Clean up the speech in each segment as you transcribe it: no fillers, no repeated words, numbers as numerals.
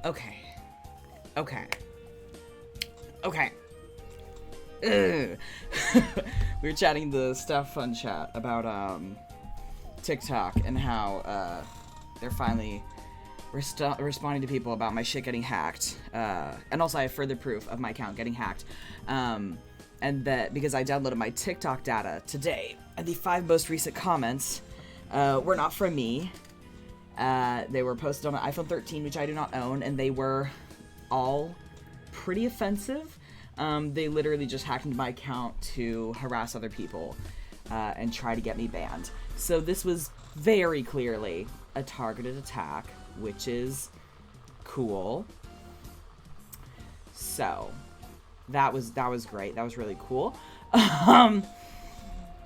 Okay. Okay. Okay. Ugh. We were chatting the staff fun chat about TikTok and how they're finally responding to people about my shit getting hacked. And also I have further proof of my account getting hacked. And that because I downloaded my TikTok data today, and the 5 most recent comments were not from me. They were posted on my iPhone 13, which I do not own, and they were all pretty offensive. They literally just hacked into my account to harass other people and try to get me banned. So this was very clearly a targeted attack, which is cool. So that was great. That was really cool. But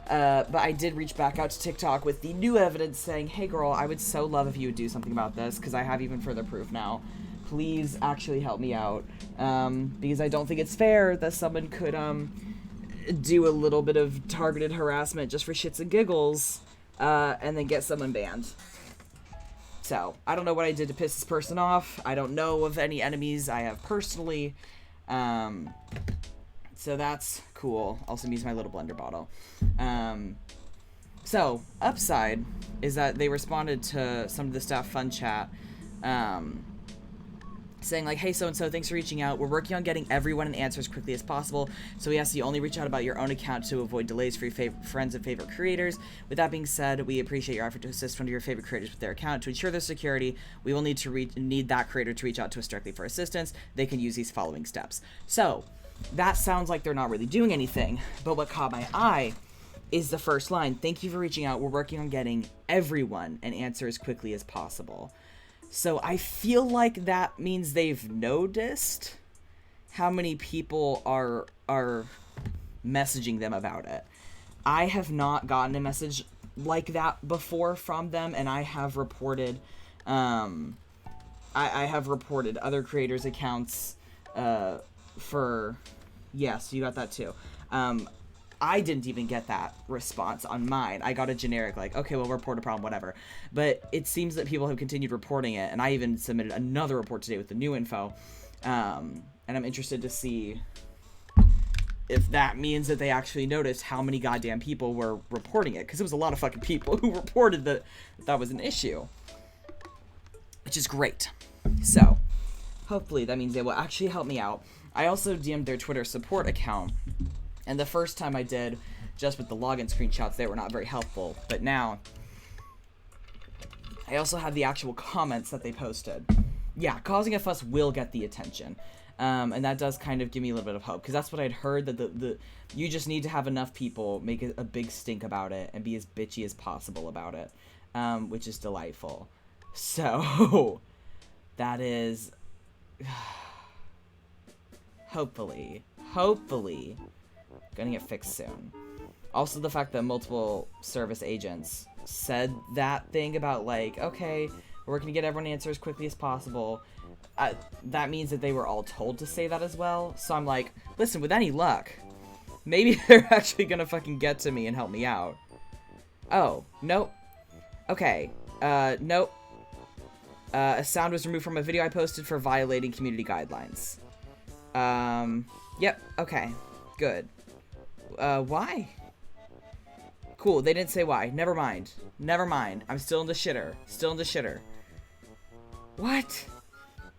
I did reach back out to TikTok with the new evidence saying, hey girl, I would so love if you would do something about this, because I have even further proof now. Please actually help me out, because I don't think it's fair that someone could do a little bit of targeted harassment just for shits and giggles, and then get someone banned. So, I don't know what I did to piss this person off. I don't know of any enemies I have personally. So that's cool. Also, I'm using my little blender bottle. So, upside is that they responded to some of the staff fun chat, saying like, hey, so-and-so, thanks for reaching out. We're working on getting everyone an answer as quickly as possible, so we ask you only reach out about your own account to avoid delays for your friends and favorite creators. With that being said, we appreciate your effort to assist one of your favorite creators with their account. To ensure their security, we will need that creator to reach out to us directly for assistance. They can use these following steps. So, that sounds like they're not really doing anything, but what caught my eye is the first line. Thank you for reaching out. We're working on getting everyone an answer as quickly as possible. So I feel like that means they've noticed how many people are messaging them about it. I have not gotten a message like that before from them, and I have reported I have reported other creators' accounts for... Yes, you got that too. I didn't even get that response on mine. I got a generic, like, okay, we'll report a problem, whatever. But it seems that people have continued reporting it, and I even submitted another report today with the new info. And I'm interested to see if that means that they actually noticed how many goddamn people were reporting it. Because it was a lot of fucking people who reported that that was an issue. Which is great. So, hopefully that means they will actually help me out. I also DM'd their Twitter support account. And the first time I did, just with the login screenshots, they were not very helpful. But now, I also have the actual comments that they posted. Yeah, causing a fuss will get the attention. And that does kind of give me a little bit of hope. Because that's what I'd heard, that you just need to have enough people make a big stink about it and be as bitchy as possible about it. Which is delightful. So, that is... hopefully... gonna get fixed soon. Also, the fact that multiple service agents said that thing about, like, okay, we're working to get everyone an answer as quickly as possible. That means that they were all told to say that as well. So I'm like, listen, with any luck, maybe they're actually gonna fucking get to me and help me out. Oh, nope. Okay, nope. A sound was removed from a video I posted for violating community guidelines. Yep, okay. Good. Why? Cool, they didn't say why. Never mind. I'm still in the shitter. What?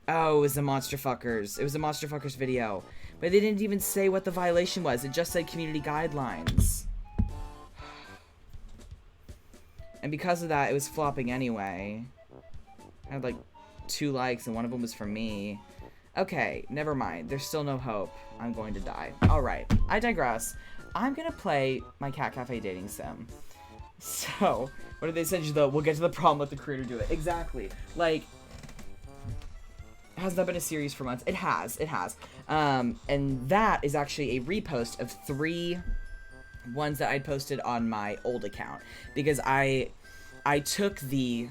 Oh, it was the Monster Fuckers. It was a Monster Fuckers video. But they didn't even say what the violation was. It just said community guidelines. And because of that, it was flopping anyway. I had like 2 likes and one of them was from me. Okay, never mind. There's still no hope. I'm going to die. Alright, I digress. I'm gonna play my Cat Cafe dating sim. So, what did they send you though? We'll get to the problem, let the creator do it. Exactly. Like, has that been a series for months? It has. And that is actually a repost of 3 ones that I'd posted on my old account. Because I took the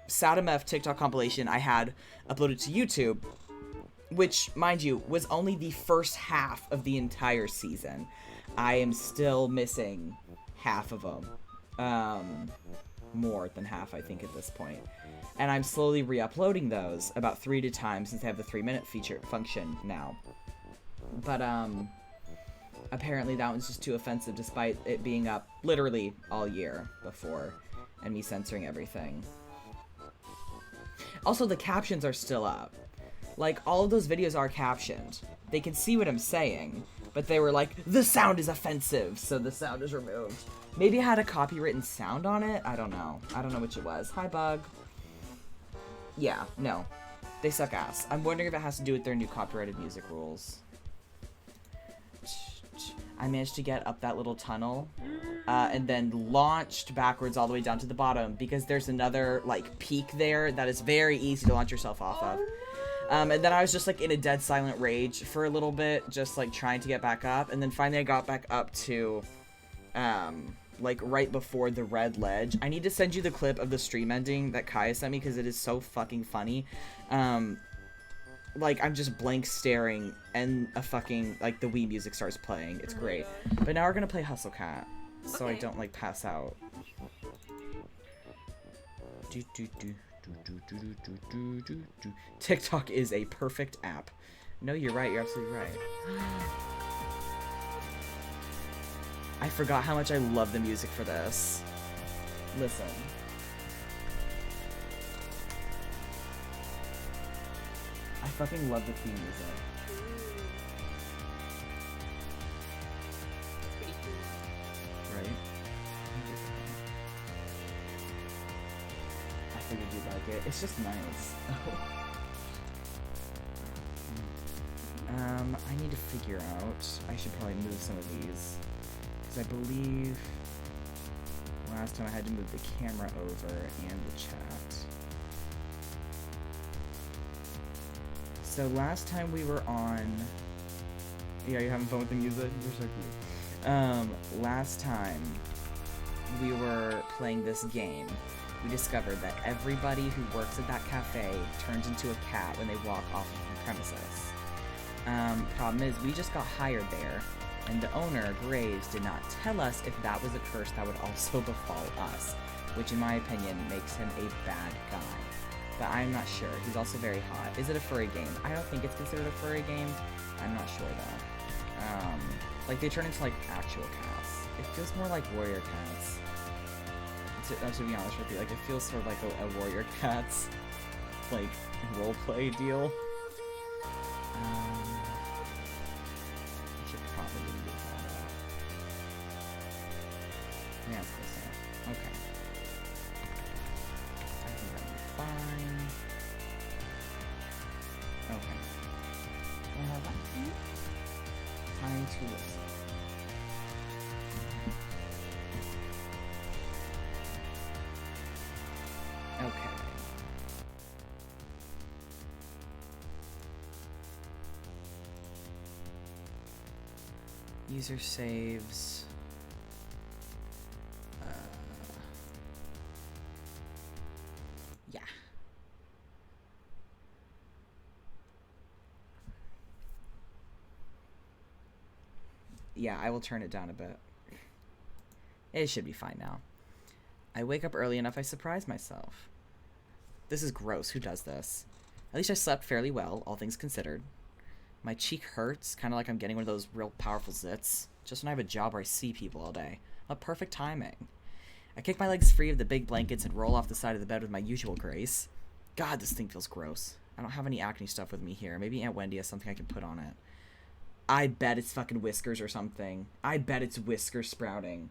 SadMF TikTok compilation I had uploaded to YouTube, which, mind you, was only the first half of the entire season. I am still missing half of them. More than half, I think, at this point. And I'm slowly re-uploading those about 3 at a time since they have the 3-minute feature function now. But, apparently that one's just too offensive despite it being up literally all year before and me censoring everything. Also, the captions are still up. Like, all of those videos are captioned. They can see what I'm saying, but they were like, the sound is offensive, so the sound is removed. Maybe it had a copywritten sound on it? I don't know. I don't know which it was. Hi, Bug. Yeah, no. They suck ass. I'm wondering if it has to do with their new copyrighted music rules. I managed to get up that little tunnel, and then launched backwards all the way down to the bottom, because there's another, like, peak there that is very easy to launch yourself off of. And then I was just, like, in a dead silent rage for a little bit, just, like, trying to get back up, and then finally I got back up to, like, right before the red ledge. I need to send you the clip of the stream ending that Kaya sent me, because it is so fucking funny. Like, I'm just blank staring, and a fucking, like, the Wii music starts playing. It's great. But now we're gonna play Hustle Cat, so I don't, like, pass out. TikTok is a perfect app. No, you're right. You're absolutely right. I forgot how much I love the music for this. Listen. I fucking love the theme music. Right? I figured you'd like it. It's just nice. I need to figure out. I should probably move some of these. Because I believe last time I had to move the camera over and the chat. So last time we were on... Yeah, you're having fun with the music? You're so cute. Last time we were playing this game, we discovered that everybody who works at that cafe turns into a cat when they walk off of the premises. Problem is, we just got hired there, and the owner, Graves, did not tell us if that was a curse that would also befall us, which in my opinion makes him a bad guy. But I'm not sure. He's also very hot. Is it a furry game? I don't think it's considered a furry game. I'm not sure though. Like they turn into like actual cats. It feels more like warrior cats. To be honest with you, like it feels sort of like a warrior cats like roleplay deal. I should probably do that. Yeah, it's close enough. Okay. I think that'll be fine. Okay. Well, that's it. Time to listen. Okay. User saves. Yeah. Yeah, I will turn it down a bit. It should be fine now. I wake up early enough I surprise myself. This is gross. Who does this? At least I slept fairly well, all things considered. My cheek hurts, kind of like I'm getting one of those real powerful zits. Just when I have a job where I see people all day. What perfect timing. I kick my legs free of the big blankets and roll off the side of the bed with my usual grace. God, this thing feels gross. I don't have any acne stuff with me here. Maybe Aunt Wendy has something I can put on it. I bet it's fucking whiskers or something. I bet it's whiskers sprouting.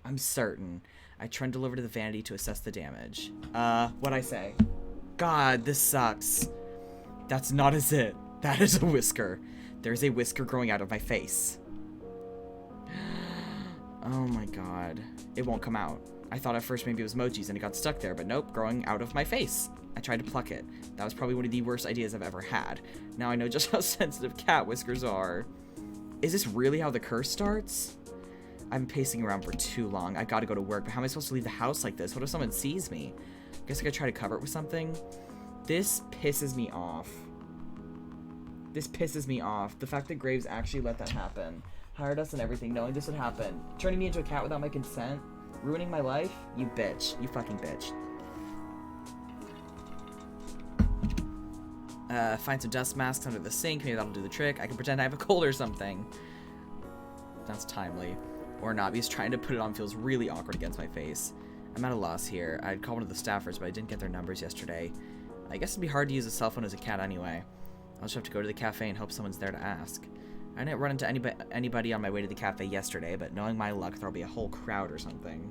I'm certain. I trundle over to the vanity to assess the damage. What'd I say? God, this sucks. That's not a zit. That is a whisker. There's a whisker growing out of my face. Oh my god. It won't come out. I thought at first maybe it was Moji's and it got stuck there, but nope, growing out of my face. I tried to pluck it. That was probably one of the worst ideas I've ever had. Now I know just how sensitive cat whiskers are. Is this really how the curse starts? I've been pacing around for too long. I gotta go to work, but how am I supposed to leave the house like this? What if someone sees me? Guess I could try to cover it with something. This pisses me off. This pisses me off. The fact that Graves actually let that happen. Hired us and everything, knowing this would happen. Turning me into a cat without my consent. Ruining my life? You bitch. You fucking bitch. Find some dust masks under the sink. Maybe that'll do the trick. I can pretend I have a cold or something. That's timely. Or not, because trying to put it on feels really awkward against my face. I'm at a loss here. I'd call one of the staffers, but I didn't get their numbers yesterday. I guess it'd be hard to use a cell phone as a cat anyway. I'll just have to go to the cafe and hope someone's there to ask. I didn't run into anybody on my way to the cafe yesterday, but knowing my luck, there'll be a whole crowd or something.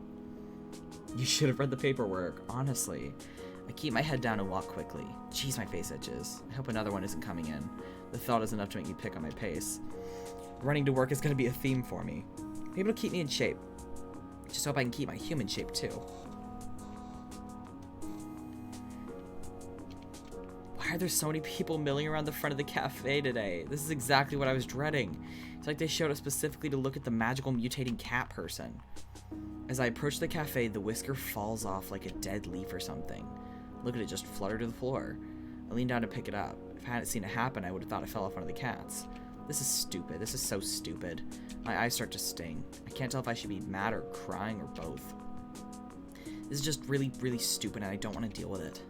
You should have read the paperwork, honestly. I keep my head down and walk quickly. Jeez, my face itches. I hope another one isn't coming in. The thought is enough to make me pick on my pace. Running to work is going to be a theme for me. Maybe it'll keep me in shape. Just hope I can keep my human shape, too. Why are there so many people milling around the front of the cafe today? This is exactly what I was dreading. It's like they showed up specifically to look at the magical mutating cat person. As I approach the cafe, the whisker falls off like a dead leaf or something. Look at it just flutter to the floor. I lean down to pick it up. If I hadn't seen it happen, I would have thought it fell off one of the cats. This is stupid. This is so stupid. My eyes start to sting. I can't tell if I should be mad or crying or both. This is just really, really stupid and I don't want to deal with it.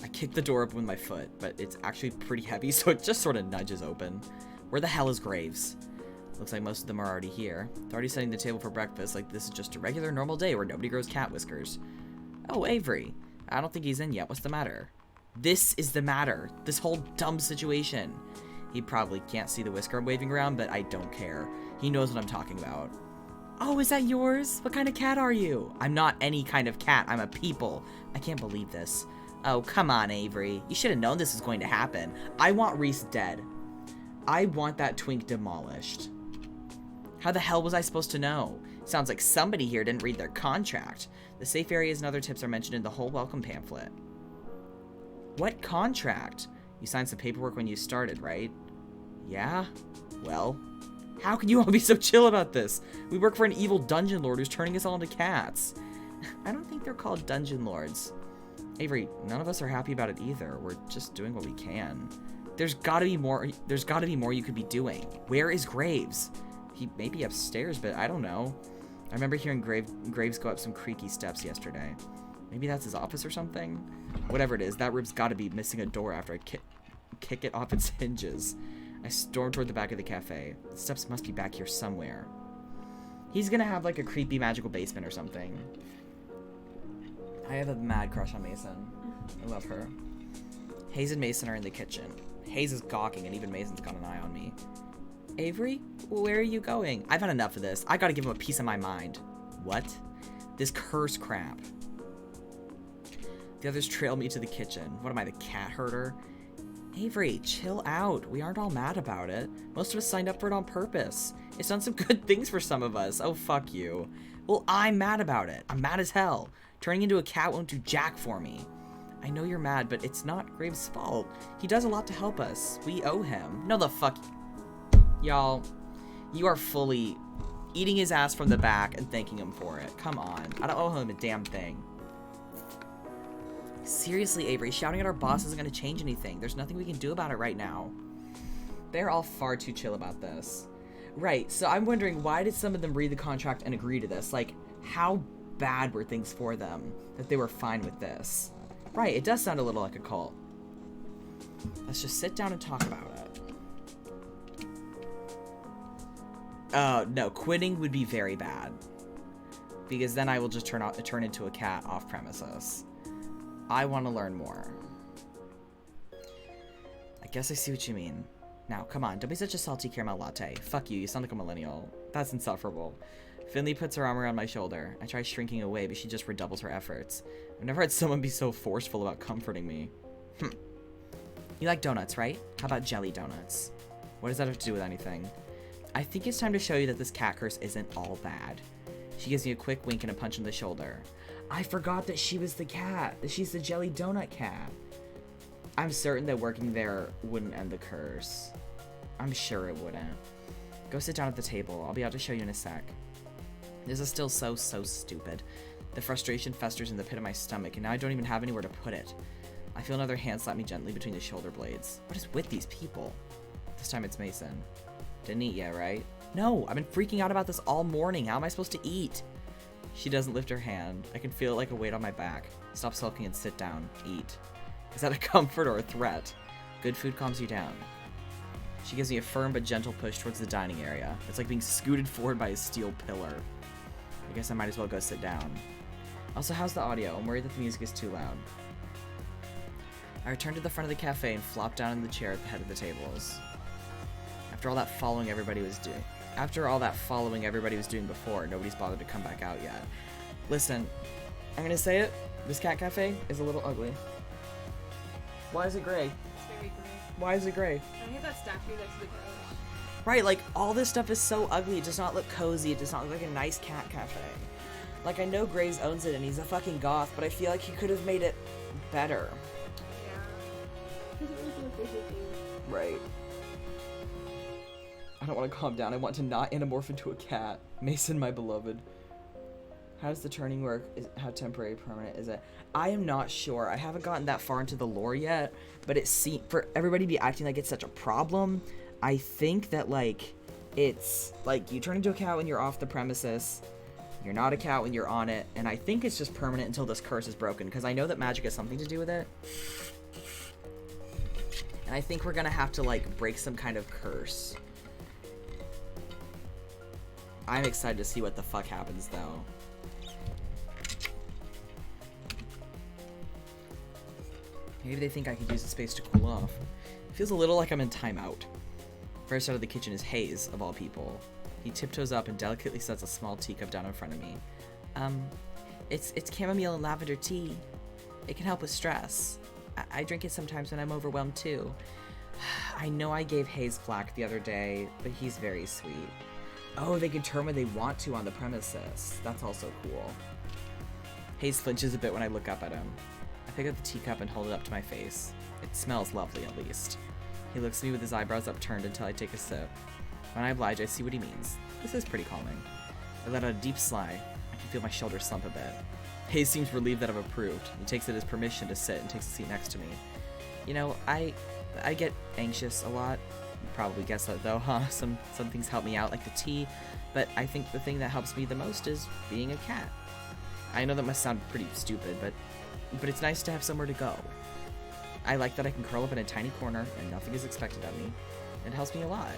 I kick the door open with my foot, but it's actually pretty heavy, so it just sort of nudges open. Where the hell is Graves? Looks like most of them are already here. They're already setting the table for breakfast like this is just a regular normal day where nobody grows cat whiskers. Oh, Avery. I don't think he's in yet. What's the matter? This is the matter. This whole dumb situation. He probably can't see the whisker I'm waving around, but I don't care. He knows what I'm talking about. Oh, is that yours? What kind of cat are you? I'm not any kind of cat. I'm a people. I can't believe this. Oh, come on, Avery. You should have known this was going to happen. I want Reese dead. I want that twink demolished. How the hell was I supposed to know? Sounds like somebody here didn't read their contract. The safe areas and other tips are mentioned in the whole welcome pamphlet. What contract? You signed some paperwork when you started, right? Yeah? Well, how can you all be so chill about this? We work for an evil dungeon lord who's turning us all into cats. I don't think they're called dungeon lords. Avery, none of us are happy about it either. We're just doing what we can. There's gotta be more you could be doing. Where is Graves? He may be upstairs, but I don't know. I remember hearing Graves go up some creaky steps yesterday. Maybe that's his office or something? Whatever it is, that room's gotta be missing a door after I kick it off its hinges. I storm toward the back of the cafe. The steps must be back here somewhere. He's gonna have like a creepy magical basement or something. I have a mad crush on Mason. I love her. Hayes and Mason are in the kitchen. Hayes is gawking and even Mason's got an eye on me. Avery, where are you going? I've had enough of this. I gotta give him a piece of my mind. What? This curse crap. The others trail me to the kitchen. What am I, the cat herder? Avery, chill out. We aren't all mad about it. Most of us signed up for it on purpose. It's done some good things for some of us. Oh, fuck you. Well, I'm mad about it. I'm mad as hell. Turning into a cat won't do jack for me. I know you're mad, but it's not Graves' fault. He does a lot to help us. We owe him. No, the fuck. Y'all, you are fully eating his ass from the back and thanking him for it. Come on. I don't owe him a damn thing. Seriously, Avery, shouting at our boss isn't going to change anything. There's nothing we can do about it right now. They're all far too chill about this. Right, so I'm wondering, why did some of them read the contract and agree to this? Like, how bad were things for them that they were fine with this? Right, it does sound a little like a cult. Let's just sit down and talk about it. No, quitting would be very bad. Because then I will just turn into a cat off premises. I want to learn more. I guess I see what you mean. Now, come on, don't be such a salty caramel latte. Fuck you, you sound like a millennial. That's insufferable. Finley puts her arm around my shoulder. I try shrinking away, but she just redoubles her efforts. I've never had someone be so forceful about comforting me. You like donuts, right? How about jelly donuts? What does that have to do with anything? I think it's time to show you that this cat curse isn't all bad. She gives me a quick wink and a punch in the shoulder. I forgot that she was the cat, that she's the jelly donut cat. I'm certain that working there wouldn't end the curse. I'm sure it wouldn't. Go sit down at the table. I'll be out to show you in a sec. This is still so stupid. The frustration festers in the pit of my stomach, and now I don't even have anywhere to put it. I feel another hand slap me gently between the shoulder blades. What is with these people? This time it's Mason. Didn't eat yet, right? No, I've been freaking out about this all morning. How am I supposed to eat? She doesn't lift her hand. I can feel it like a weight on my back. Stop sulking and sit down. Eat. Is that a comfort or a threat? Good food calms you down. She gives me a firm but gentle push towards the dining area. It's like being scooted forward by a steel pillar. I guess I might as well go sit down. Also, how's the audio? I'm worried that the music is too loud. I return to the front of the cafe and flop down in the chair at the head of the tables. After all that following everybody was doing before, nobody's bothered to come back out yet. Listen, I'm gonna say it. This cat cafe is a little ugly. Why is it gray? It's very gray. Why is it gray? I hate that statue next to the couch. Right, like, all this stuff is so ugly. It does not look cozy. It does not look like a nice cat cafe. Like, I know Graves owns it and he's a fucking goth, but I feel like he could have made it better. Yeah. Right. I don't want to calm down. I want to not anamorph into a cat. Mason, my beloved. How does the turning work? How temporary, permanent is it? I am not sure. I haven't gotten that far into the lore yet, but it seems for everybody to be acting like it's such a problem. I think that, like, it's like you turn into a cat when you're off the premises. You're not a cat when you're on it, and I think it's just permanent until this curse is broken, because I know that magic has something to do with it. And I think we're gonna have to, like, break some kind of curse. I'm excited to see what the fuck happens, though. Maybe they think I could use the space to cool off. It feels a little like I'm in timeout. First out of the kitchen is Hayes, of all people. He tiptoes up and delicately sets a small teacup down in front of me. It's chamomile and lavender tea. It can help with stress. I drink it sometimes when I'm overwhelmed too. I know I gave Hayes flack the other day, but he's very sweet. Oh, they can turn when they want to on the premises. That's also cool. Hayes flinches a bit when I look up at him. I pick up the teacup and hold it up to my face. It smells lovely, at least. He looks at me with his eyebrows upturned until I take a sip. When I oblige, I see what he means. This is pretty calming. I let out a deep sigh. I can feel my shoulders slump a bit. Hayes seems relieved that I've approved. He takes it as permission to sit and takes a seat next to me. You know, I get anxious a lot. You probably guessed that though, huh? Some things help me out, like the tea, but I think the thing that helps me the most is being a cat. I know that must sound pretty stupid, but it's nice to have somewhere to go. I like that I can curl up in a tiny corner and nothing is expected of me. It helps me a lot.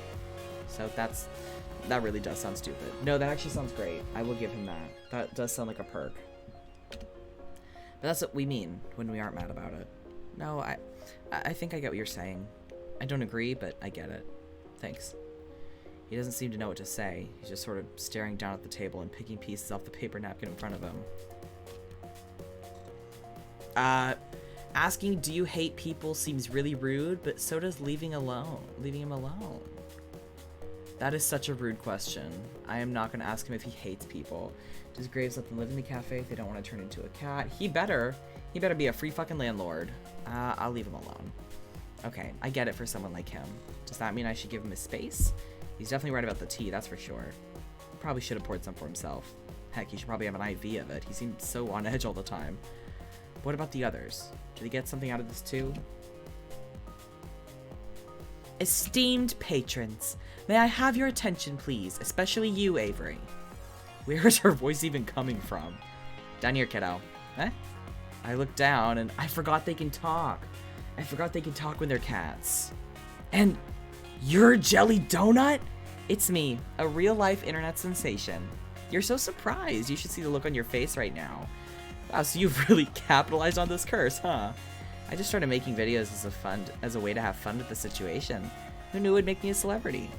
So that really does sound stupid. No, that actually sounds great. I will give him that. That does sound like a perk. But that's what we mean when we aren't mad about it. No, I think I get what you're saying. I don't agree, but I get it. Thanks. He doesn't seem to know what to say. He's just sort of staring down at the table and picking pieces off the paper napkin in front of him. Asking, do you hate people seems really rude, but so does leaving him alone. That is such a rude question. I am not going to ask him if he hates people. Does Graves let them live in the cafe if they don't want to turn into a cat? He better be a free fucking landlord. I'll leave him alone. Okay, I get it for someone like him. Does that mean I should give him his space? He's definitely right about the tea, that's for sure. He probably should have poured some for himself. Heck, he should probably have an IV of it. He seems so on edge all the time. What about the others? Do they get something out of this too? Esteemed patrons, may I have your attention please, especially you, Avery. Where is her voice even coming from? Down here, kiddo. Eh? I look down and I forgot they can talk. I forgot they can talk when they're cats. And you're Jelly Donut? It's me, a real-life internet sensation. You're so surprised. You should see the look on your face right now. Wow, so you've really capitalized on this curse, huh? I just started making videos as a way to have fun with the situation. Who knew it would make me a celebrity?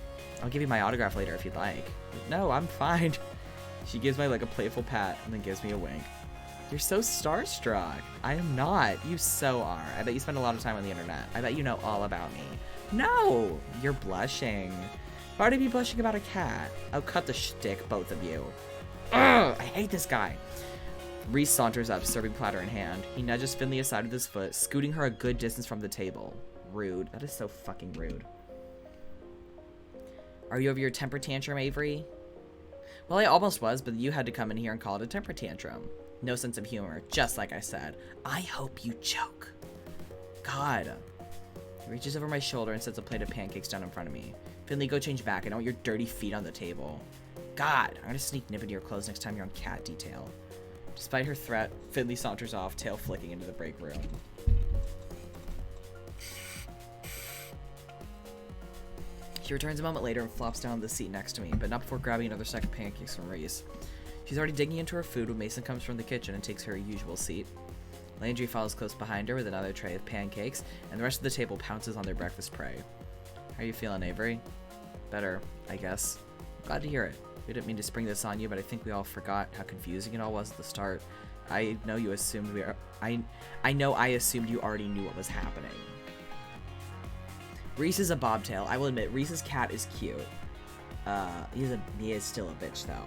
I'll give you my autograph later if you'd like. No, I'm fine. She gives me like a playful pat and then gives me a wink. You're so starstruck. I am not. You so are. I bet you spend a lot of time on the internet. I bet you know all about me. No! You're blushing. Why would I be blushing about a cat? Oh, cut the shtick, both of you. Ugh! I hate this guy. Reese saunters up, serving platter in hand. He nudges Finley aside with his foot, scooting her a good distance from the table. Rude. That is so fucking rude. Are you over your temper tantrum, Avery? Well, I almost was, but you had to come in here and call it a temper tantrum. No sense of humor, just like I said. I hope you choke. God. He reaches over my shoulder and sets a plate of pancakes down in front of me. Finley, go change back. I don't want your dirty feet on the table. God, I'm gonna sneak nip into your clothes next time you're on cat detail. Despite her threat, Finley saunters off, tail flicking into the break room. She returns a moment later and flops down the seat next to me, but not before grabbing another stack of pancakes from Reese. She's already digging into her food when Mason comes from the kitchen and takes her usual seat. Landry follows close behind her with another tray of pancakes, and the rest of the table pounces on their breakfast prey. How are you feeling, Avery? Better, I guess. Glad to hear it. We didn't mean to spring this on you, but I think we all forgot how confusing it all was at the start. I know you assumed I know I assumed you already knew what was happening. Reese is a bobtail. I will admit, Reese's cat is cute. He is still a bitch, though.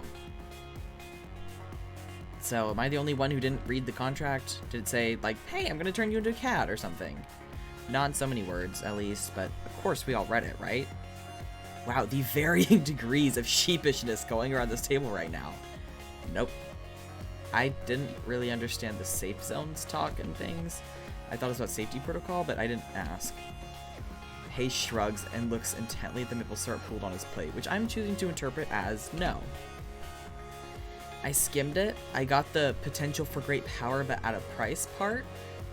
So, am I the only one who didn't read the contract? Did it say, like, hey, I'm gonna turn you into a cat or something? Not in so many words, at least, but of course we all read it, right? Wow, the varying degrees of sheepishness going around this table right now. Nope. I didn't really understand the safe zones talk and things. I thought it was about safety protocol, but I didn't ask. Hayes shrugs and looks intently at the maple syrup pooled on his plate, which I'm choosing to interpret as no. I skimmed it. I got the potential for great power but at a price part,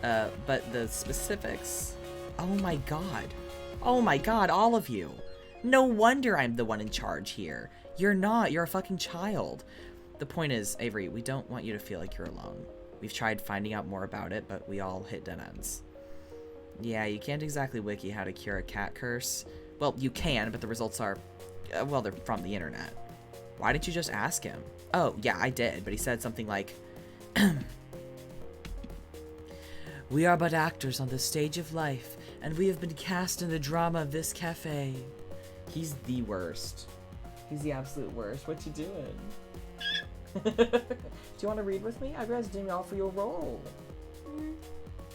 but the specifics... Oh my god. Oh my god, all of you. No wonder I'm the one in charge here. You're not. You're a fucking child. The point is, Avery, we don't want you to feel like you're alone. We've tried finding out more about it, but we all hit dead ends. Yeah, you can't exactly wiki how to cure a cat curse. Well, you can, but the results are... well, they're from the internet. Why didn't you just ask him? Oh, yeah, I did, but he said something like... We are but actors on the stage of life, and we have been cast in the drama of this cafe. He's the worst. He's the absolute worst. What you doing? Do you want to read with me? I was doing all for your role.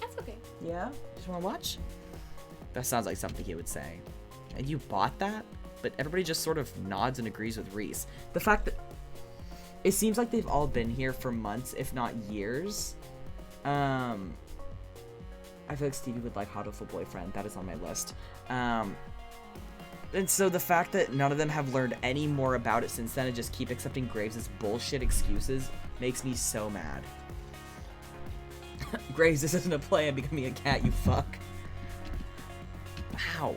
That's okay. Yeah? Just want to watch? That sounds like something he would say. And you bought that? But everybody just sort of nods and agrees with Reese. The fact that... It seems like they've all been here for months, if not years. I feel like Stevie would like Hodoful Boyfriend. That is on my list. And so the fact that none of them have learned any more about it since then and just keep accepting Graves' bullshit excuses makes me so mad. Graves, this isn't a play. I'm becoming a cat, you fuck. Wow.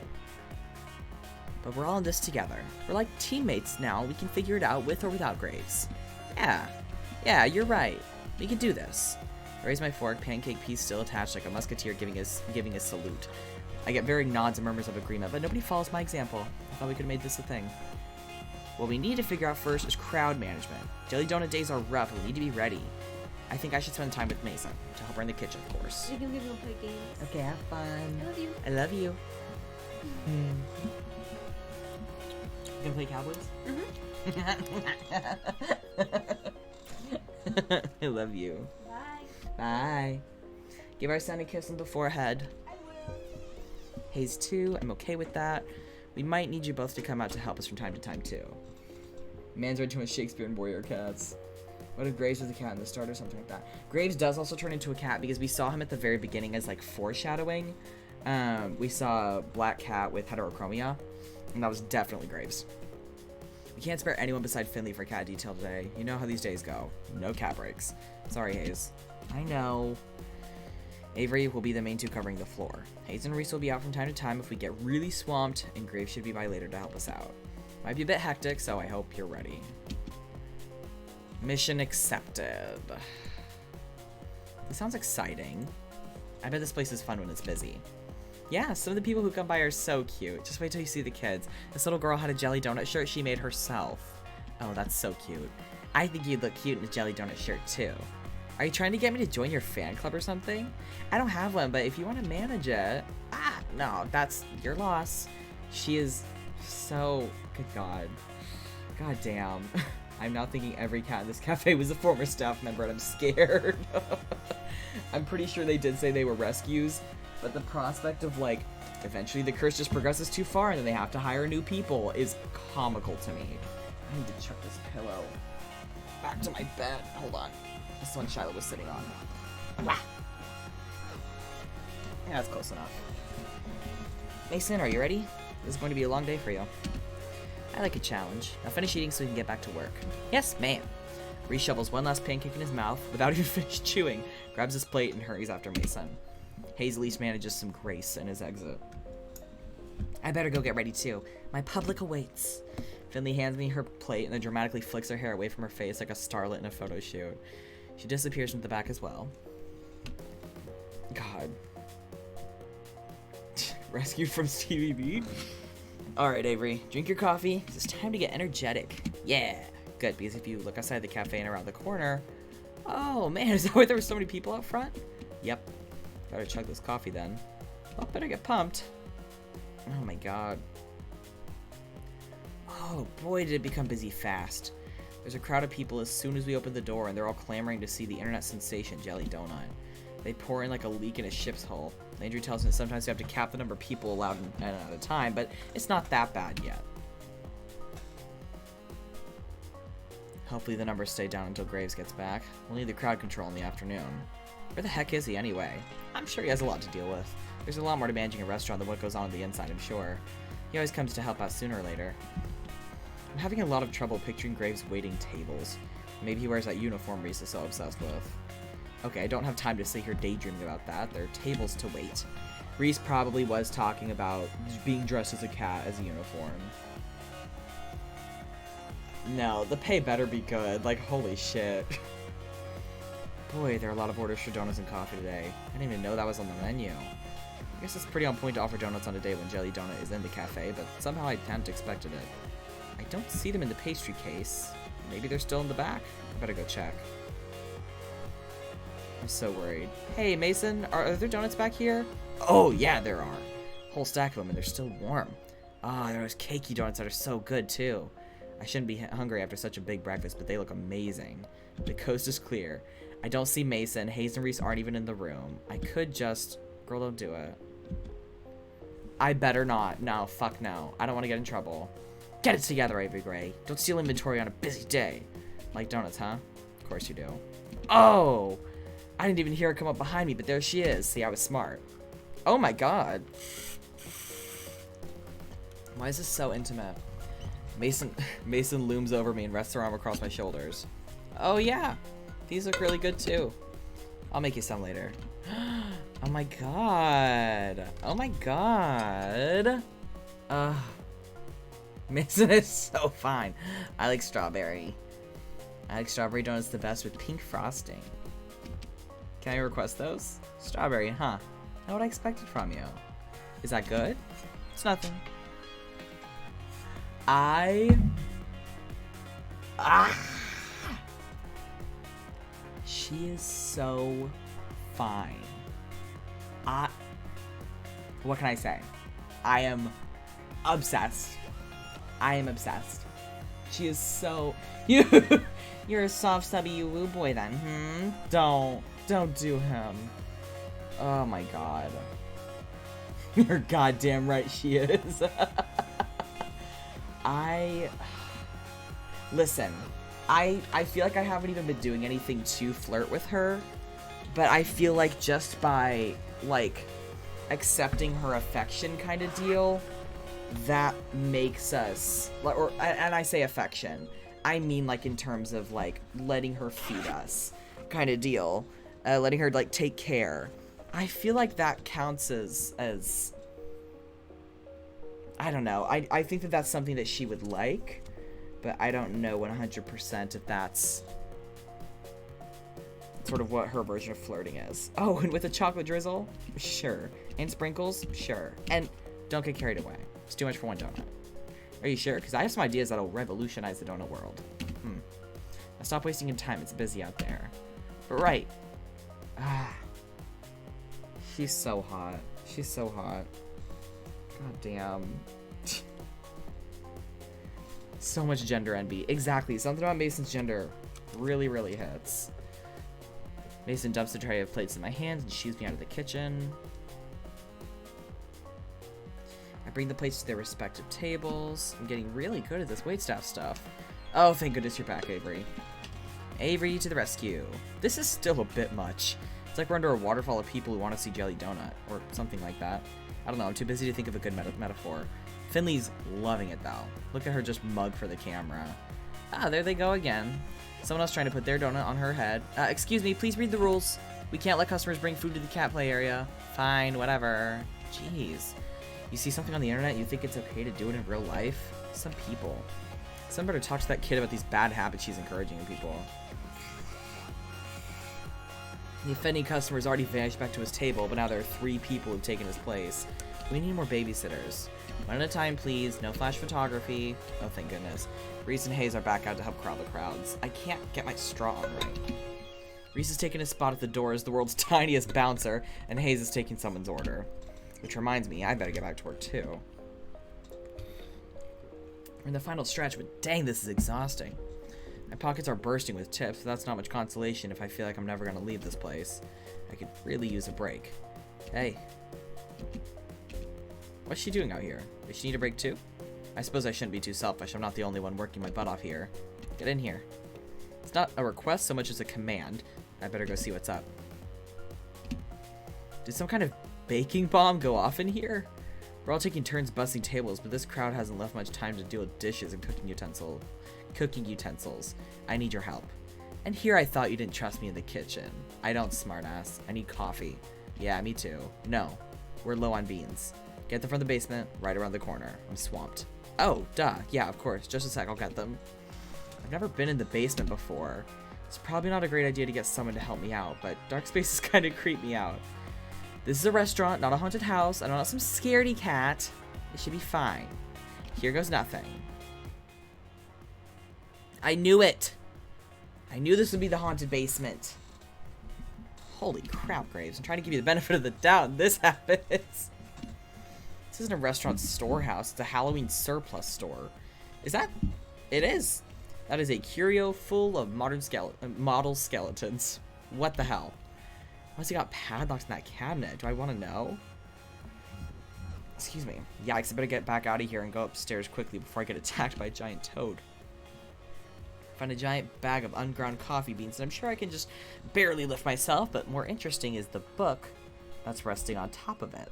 But we're all in this together. We're like teammates now. We can figure it out with or without Graves. Yeah, you're right. We can do this. I raise my fork, pancake piece still attached like a musketeer giving a salute. I get varying nods and murmurs of agreement, but nobody follows my example. I thought we could have made this a thing. What we need to figure out first is crowd management. Jelly Donut days are rough, and we need to be ready. I think I should spend time with Mason, to help her in the kitchen, of course. We can go play games. Okay, have fun. I love you. I love you. You gonna play Cowboys? I love you. Bye. Bye. Give our son a kiss on the forehead. I will. Hayes too. I'm okay with that. We might need you both to come out to help us from time to time too. Man's right to a Shakespeare and warrior cats. What if Graves was a cat in the start or something like that? Graves does also turn into a cat because we saw him at the very beginning as like foreshadowing. We saw a black cat with heterochromia, and that was definitely Graves. We can't spare anyone beside Finley for cat detail today. You know how these days go. No cat breaks. Sorry, Hayes. I know. Avery will be the main two covering the floor. Hayes and Reese will be out from time to time if we get really swamped, and Graves should be by later to help us out. Might be a bit hectic, so I hope you're ready. Mission accepted. This sounds exciting. I bet this place is fun when it's busy. Yeah, some of the people who come by are so cute. Just wait till you see the kids. This little girl had a jelly donut shirt she made herself. Oh, that's so cute. I think you'd look cute in a jelly donut shirt too. Are you trying to get me to join your fan club or something? I don't have one, but if you want to manage it... no, that's your loss. She is so... Good God. God damn. I'm now thinking every cat in this cafe was a former staff member, and I'm scared. I'm pretty sure they did say they were rescues, but the prospect of, like, eventually the curse just progresses too far and then they have to hire new people is comical to me. I need to chuck this pillow back to my bed. Hold on. This one Shiloh was sitting on. Yeah, that's close enough. Mason, are you ready? This is going to be a long day for you. I like a challenge. Now finish eating so we can get back to work. Yes, ma'am. Reese shovels one last pancake in his mouth without even finished chewing, grabs his plate, and hurries after Mason. Hayes at least manages some grace in his exit. I better go get ready too. My public awaits. Finley hands me her plate and then dramatically flicks her hair away from her face like a starlet in a photo shoot. She disappears into the back as well. God. Rescued from Stevie B? Alright, Avery. Drink your coffee, 'cause it's time to get energetic. Yeah. Good, because if you look outside the cafe and around the corner... Oh, man, is that why there were so many people out front? Yep. Better chug this coffee then. Well, better get pumped. Oh my god. Oh boy, did it become busy fast. There's a crowd of people as soon as we open the door, and they're all clamoring to see the internet sensation Jelly Donut. They pour in like a leak in a ship's hull. Landry tells me that sometimes you have to cap the number of people allowed at a time, but it's not that bad yet. Hopefully the numbers stay down until Graves gets back. We'll need the crowd control in the afternoon. Where the heck is he anyway? I'm sure he has a lot to deal with. There's a lot more to managing a restaurant than what goes on the inside, I'm sure. He always comes to help out sooner or later. I'm having a lot of trouble picturing Graves waiting tables. Maybe he wears that uniform Reese is so obsessed with. Okay, I don't have time to sit here daydreaming about that. There are tables to wait. Reese probably was talking about being dressed as a cat as a uniform. No, the pay better be good. Like, holy shit. Boy, there are a lot of orders for donuts and coffee today. I didn't even know that was on the menu. I guess it's pretty on point to offer donuts on a day when Jelly Donut is in the cafe, but somehow I hadn't expected it. I don't see them in the pastry case. Maybe they're still in the back. I better go check. I'm so worried. Hey, Mason, are there donuts back here? Oh, yeah, there are. Whole stack of them, and they're still warm. Ah, there are those cakey donuts that are so good, too. I shouldn't be hungry after such a big breakfast, but they look amazing. The coast is clear. I don't see Mason. Hayes and Reese aren't even in the room. I could just... Girl, don't do it. I better not. No, fuck no. I don't want to get in trouble. Get it together, Avery Gray. Don't steal inventory on a busy day. Like donuts, huh? Of course you do. Oh! I didn't even hear her come up behind me, but there she is. See, I was smart. Oh my god. Why is this so intimate? Mason looms over me and rests her arm across my shoulders. Oh yeah. These look really good too. I'll make you some later. Oh my god. Oh my god. Mason is so fine. I like strawberry. I like strawberry donuts the best with pink frosting. Can I request those? Strawberry, huh? Not what I expected from you. Is that good? It's nothing. She is so fine. What can I say? I am obsessed. I am obsessed. She is so... You're a soft, stubby woo boy then, hmm? Don't do him. Oh my god. You're goddamn right she is. Listen, I feel like I haven't even been doing anything to flirt with her, but I feel like just by, like, accepting her affection kind of deal, that makes us, and I say affection, I mean, like, in terms of, like, letting her feed us kind of deal, letting her, like, take care. I feel like that counts as I don't know. I think that that's something that she would like, but I don't know 100% if that's sort of what her version of flirting is. Oh, and with a chocolate drizzle? Sure. And sprinkles? Sure. And don't get carried away. It's too much for one donut. Are you sure? Because I have some ideas that'll revolutionize the donut world. Now stop wasting your time. It's busy out there. But right. She's so hot. She's so hot. God damn. So much gender envy. Exactly. Something about Mason's gender really, really hits. Mason dumps the tray of plates in my hands and shoos me out of the kitchen. I bring the plates to their respective tables. I'm getting really good at this waitstaff stuff. Oh, thank goodness you're back, Avery. Avery to the rescue. This is still a bit much. It's like we're under a waterfall of people who want to see Jelly Donut, or something like that. I don't know, I'm too busy to think of a good metaphor. Finley's loving it though. Look at her just mug for the camera. Ah, there they go again. Someone else trying to put their donut on her head. Excuse me, please read the rules. We can't let customers bring food to the cat play area. Fine, whatever. Jeez. You see something on the internet, you think it's okay to do it in real life? Some people. Someone better talk to that kid about these bad habits she's encouraging in people. The offending customer's already vanished back to his table, but now there are 3 people who've taken his place. We need more babysitters. One at a time, please. No flash photography. Oh, thank goodness. Reese and Hayes are back out to help corral the crowds. I can't get my straw on right. Reese is taking a spot at the door as the world's tiniest bouncer, and Hayes is taking someone's order. Which reminds me, I better get back to work too. We're in the final stretch, but dang, this is exhausting. My pockets are bursting with tips, but that's not much consolation if I feel like I'm never going to leave this place. I could really use a break. Hey. What's she doing out here? Does she need a break too? I suppose I shouldn't be too selfish. I'm not the only one working my butt off here. Get in here. It's not a request so much as a command. I better go see what's up. Did some kind of baking bomb go off in here? We're all taking turns busting tables, but this crowd hasn't left much time to deal with dishes and cooking utensils. I need your help. And here I thought you didn't trust me in the kitchen. I don't, smartass. I need coffee. Yeah, me too. No, we're low on beans. Get them from the basement, right around the corner. I'm swamped. Oh, duh. Yeah, of course. Just a sec, I'll get them. I've never been in the basement before. It's probably not a great idea to get someone to help me out, but dark spaces kind of creep me out. This is a restaurant, not a haunted house. I don't want some scaredy cat. It should be fine. Here goes nothing. I knew it. I knew this would be the haunted basement. Holy crap, Graves. I'm trying to give you the benefit of the doubt, and this happens. This isn't a restaurant storehouse. It's a Halloween surplus store. Is that? It is. That is a curio full of model skeletons. What the hell? Why's he got padlocks in that cabinet? Do I want to know? Excuse me. Yikes, I better get back out of here and go upstairs quickly before I get attacked by a giant toad. Find a giant bag of unground coffee beans, and I'm sure I can just barely lift myself, but more interesting is the book that's resting on top of it.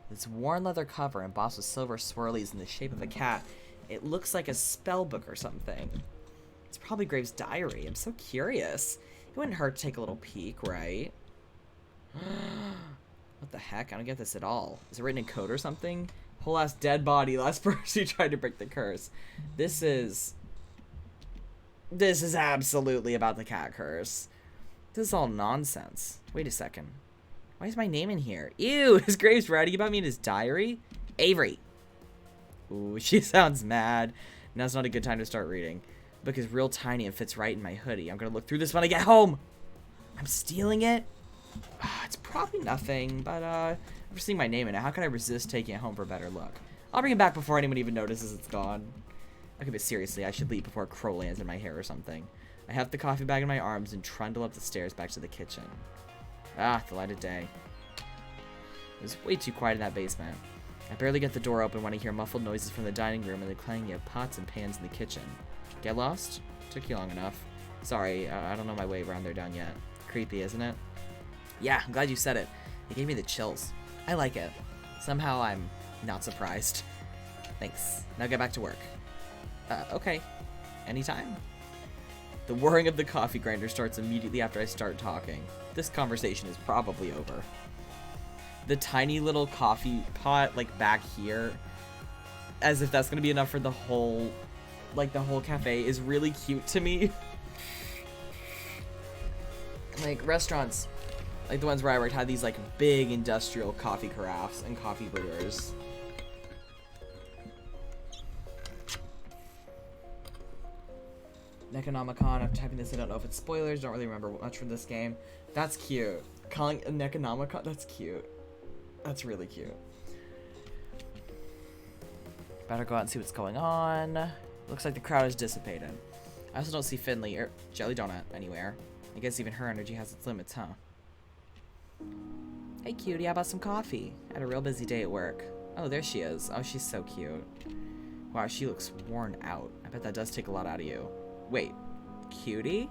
This worn leather cover embossed with silver swirlies in the shape of a cat. It looks like a spell book or something. It's probably Graves' diary. I'm so curious. It wouldn't hurt to take a little peek, right? What the heck? I don't get this at all. Is it written in code or something? Whole ass dead body, last person who tried to break the curse. This is absolutely about the cat curse. This is all nonsense. Wait a second. Why is my name in here? Ew, is Graves writing about me in his diary? Avery. Ooh, she sounds mad. Now's not a good time to start reading. The book is real tiny and fits right in my hoodie. I'm gonna look through this when I get home. I'm stealing it? It's probably nothing, but I'm seeing my name in it. How can I resist taking it home for a better look? I'll bring it back before anyone even notices it's gone. Okay, but seriously, I should leave before a crow lands in my hair or something. I have the coffee bag in my arms and trundle up the stairs back to the kitchen. Ah, the light of day. It was way too quiet in that basement. I barely get the door open when I hear muffled noises from the dining room and the clanging of pots and pans in the kitchen. Get lost? Took you long enough. Sorry, I don't know my way around there down yet. Creepy, isn't it? Yeah, I'm glad you said it. It gave me the chills. I like it. Somehow I'm not surprised. Thanks. Now get back to work. Okay. Anytime. The whirring of the coffee grinder starts immediately after I start talking. This conversation is probably over. The tiny little coffee pot, like, back here, as if that's gonna be enough for the whole, like, the whole cafe, is really cute to me. Like, restaurants, like the ones where I worked, had these, like, big industrial coffee carafes and coffee brewers. Necronomicon, after typing this, I don't know if it's spoilers, don't really remember much from this game. That's cute. Calling a Necronomicon, that's cute. That's really cute. Better go out and see what's going on. Looks like the crowd is dissipated. I also don't see Finley or Jelly Donut anywhere. I guess even her energy has its limits, huh? Hey cutie, how about some coffee? I had a real busy day at work. Oh, there she is. Oh, she's so cute. Wow, she looks worn out. I bet that does take a lot out of you. Wait, cutie?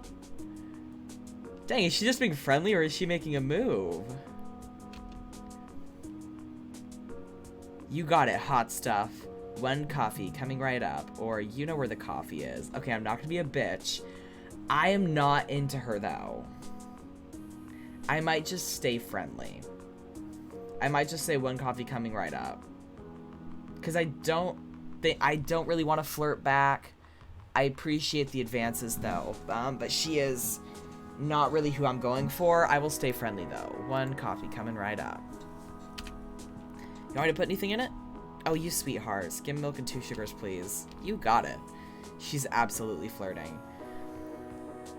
Dang, is she just being friendly or is she making a move? You got it, hot stuff. One coffee coming right up. Or you know where the coffee is. Okay, I'm not gonna be a bitch. I am not into her, though. I might just stay friendly. I might just say one coffee coming right up. Because I don't really want to flirt back. I appreciate the advances, though. But she is not really who I'm going for. I will stay friendly, though. One coffee coming right up. You want me to put anything in it? Oh, you sweetheart. Skim milk and 2 sugars, please. You got it. She's absolutely flirting.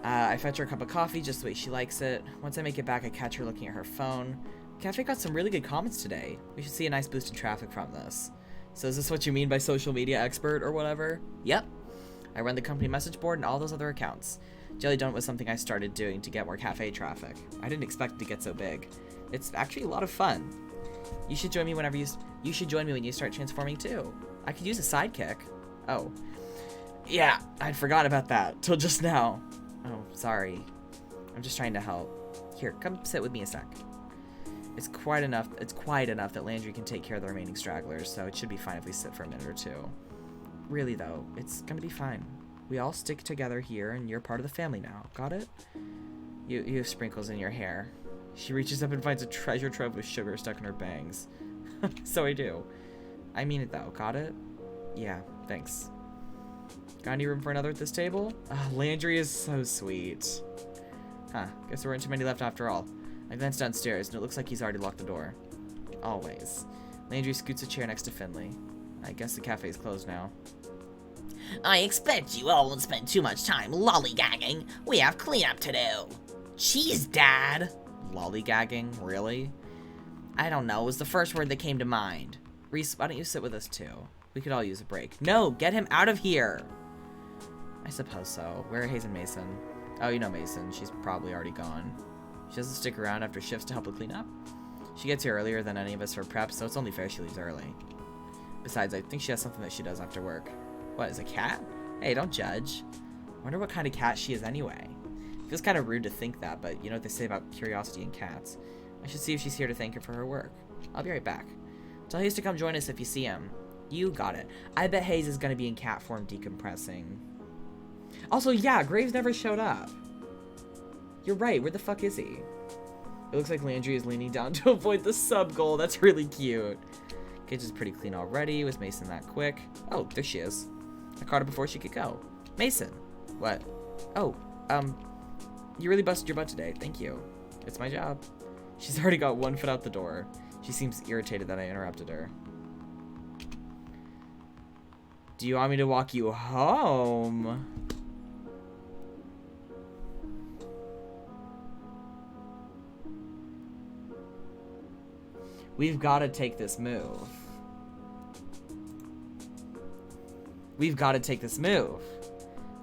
I fetch her a cup of coffee just the way she likes it. Once I make it back, I catch her looking at her phone. Cafe got some really good comments today. We should see a nice boost in traffic from this. So is this what you mean by social media expert or whatever? Yep. I run the company message board and all those other accounts. Jelly Donut was something I started doing to get more cafe traffic. I didn't expect it to get so big. It's actually a lot of fun. You should join me whenever you should join me when you start transforming too. I could use a sidekick. Oh. Yeah, I'd forgot about that till just now. Oh, sorry. I'm just trying to help. Here, come sit with me a sec. It's quiet enough that Landry can take care of the remaining stragglers, so it should be fine if we sit for a minute or two. Really though, it's gonna be fine. We all stick together here and you're part of the family now. Got it? You have sprinkles in your hair. She reaches up and finds a treasure trove with sugar stuck in her bangs. So I do. I mean it though, got it? Yeah, thanks. Got any room for another at this table? Landry is so sweet. Huh, guess there weren't too many left after all. I glance downstairs and it looks like he's already locked the door. Always. Landry scoots a chair next to Finley. I guess the cafe's closed now. I expect you all won't spend too much time lollygagging. We have cleanup to do. Jeez, Dad. Lollygagging? Really? I don't know. It was the first word that came to mind. Reese, why don't you sit with us too? We could all use a break. No, get him out of here. I suppose so. Where are Hayes and Mason? Oh, you know Mason. She's probably already gone. She doesn't stick around after shifts to help with cleanup. She gets here earlier than any of us for prep, so it's only fair she leaves early. Besides, I think she has something that she does after work. What, is a cat? Hey, don't judge. Wonder what kind of cat she is anyway. Feels kind of rude to think that, but you know what they say about curiosity in cats. I should see if she's here to thank her for her work. I'll be right back. Tell Hayes to come join us if you see him. You got it. I bet Hayes is going to be in cat form decompressing. Also, yeah, Graves never showed up. You're right, where the fuck is he? It looks like Landry is leaning down to avoid the sub goal. That's really cute. Cage is pretty clean already. Was Mason that quick? Oh, there she is. I caught her before she could go. Mason. What? Oh, you really busted your butt today. Thank you. It's my job. She's already got one foot out the door. She seems irritated that I interrupted her. Do you want me to walk you home? We've got to take this move. We've got to take this move.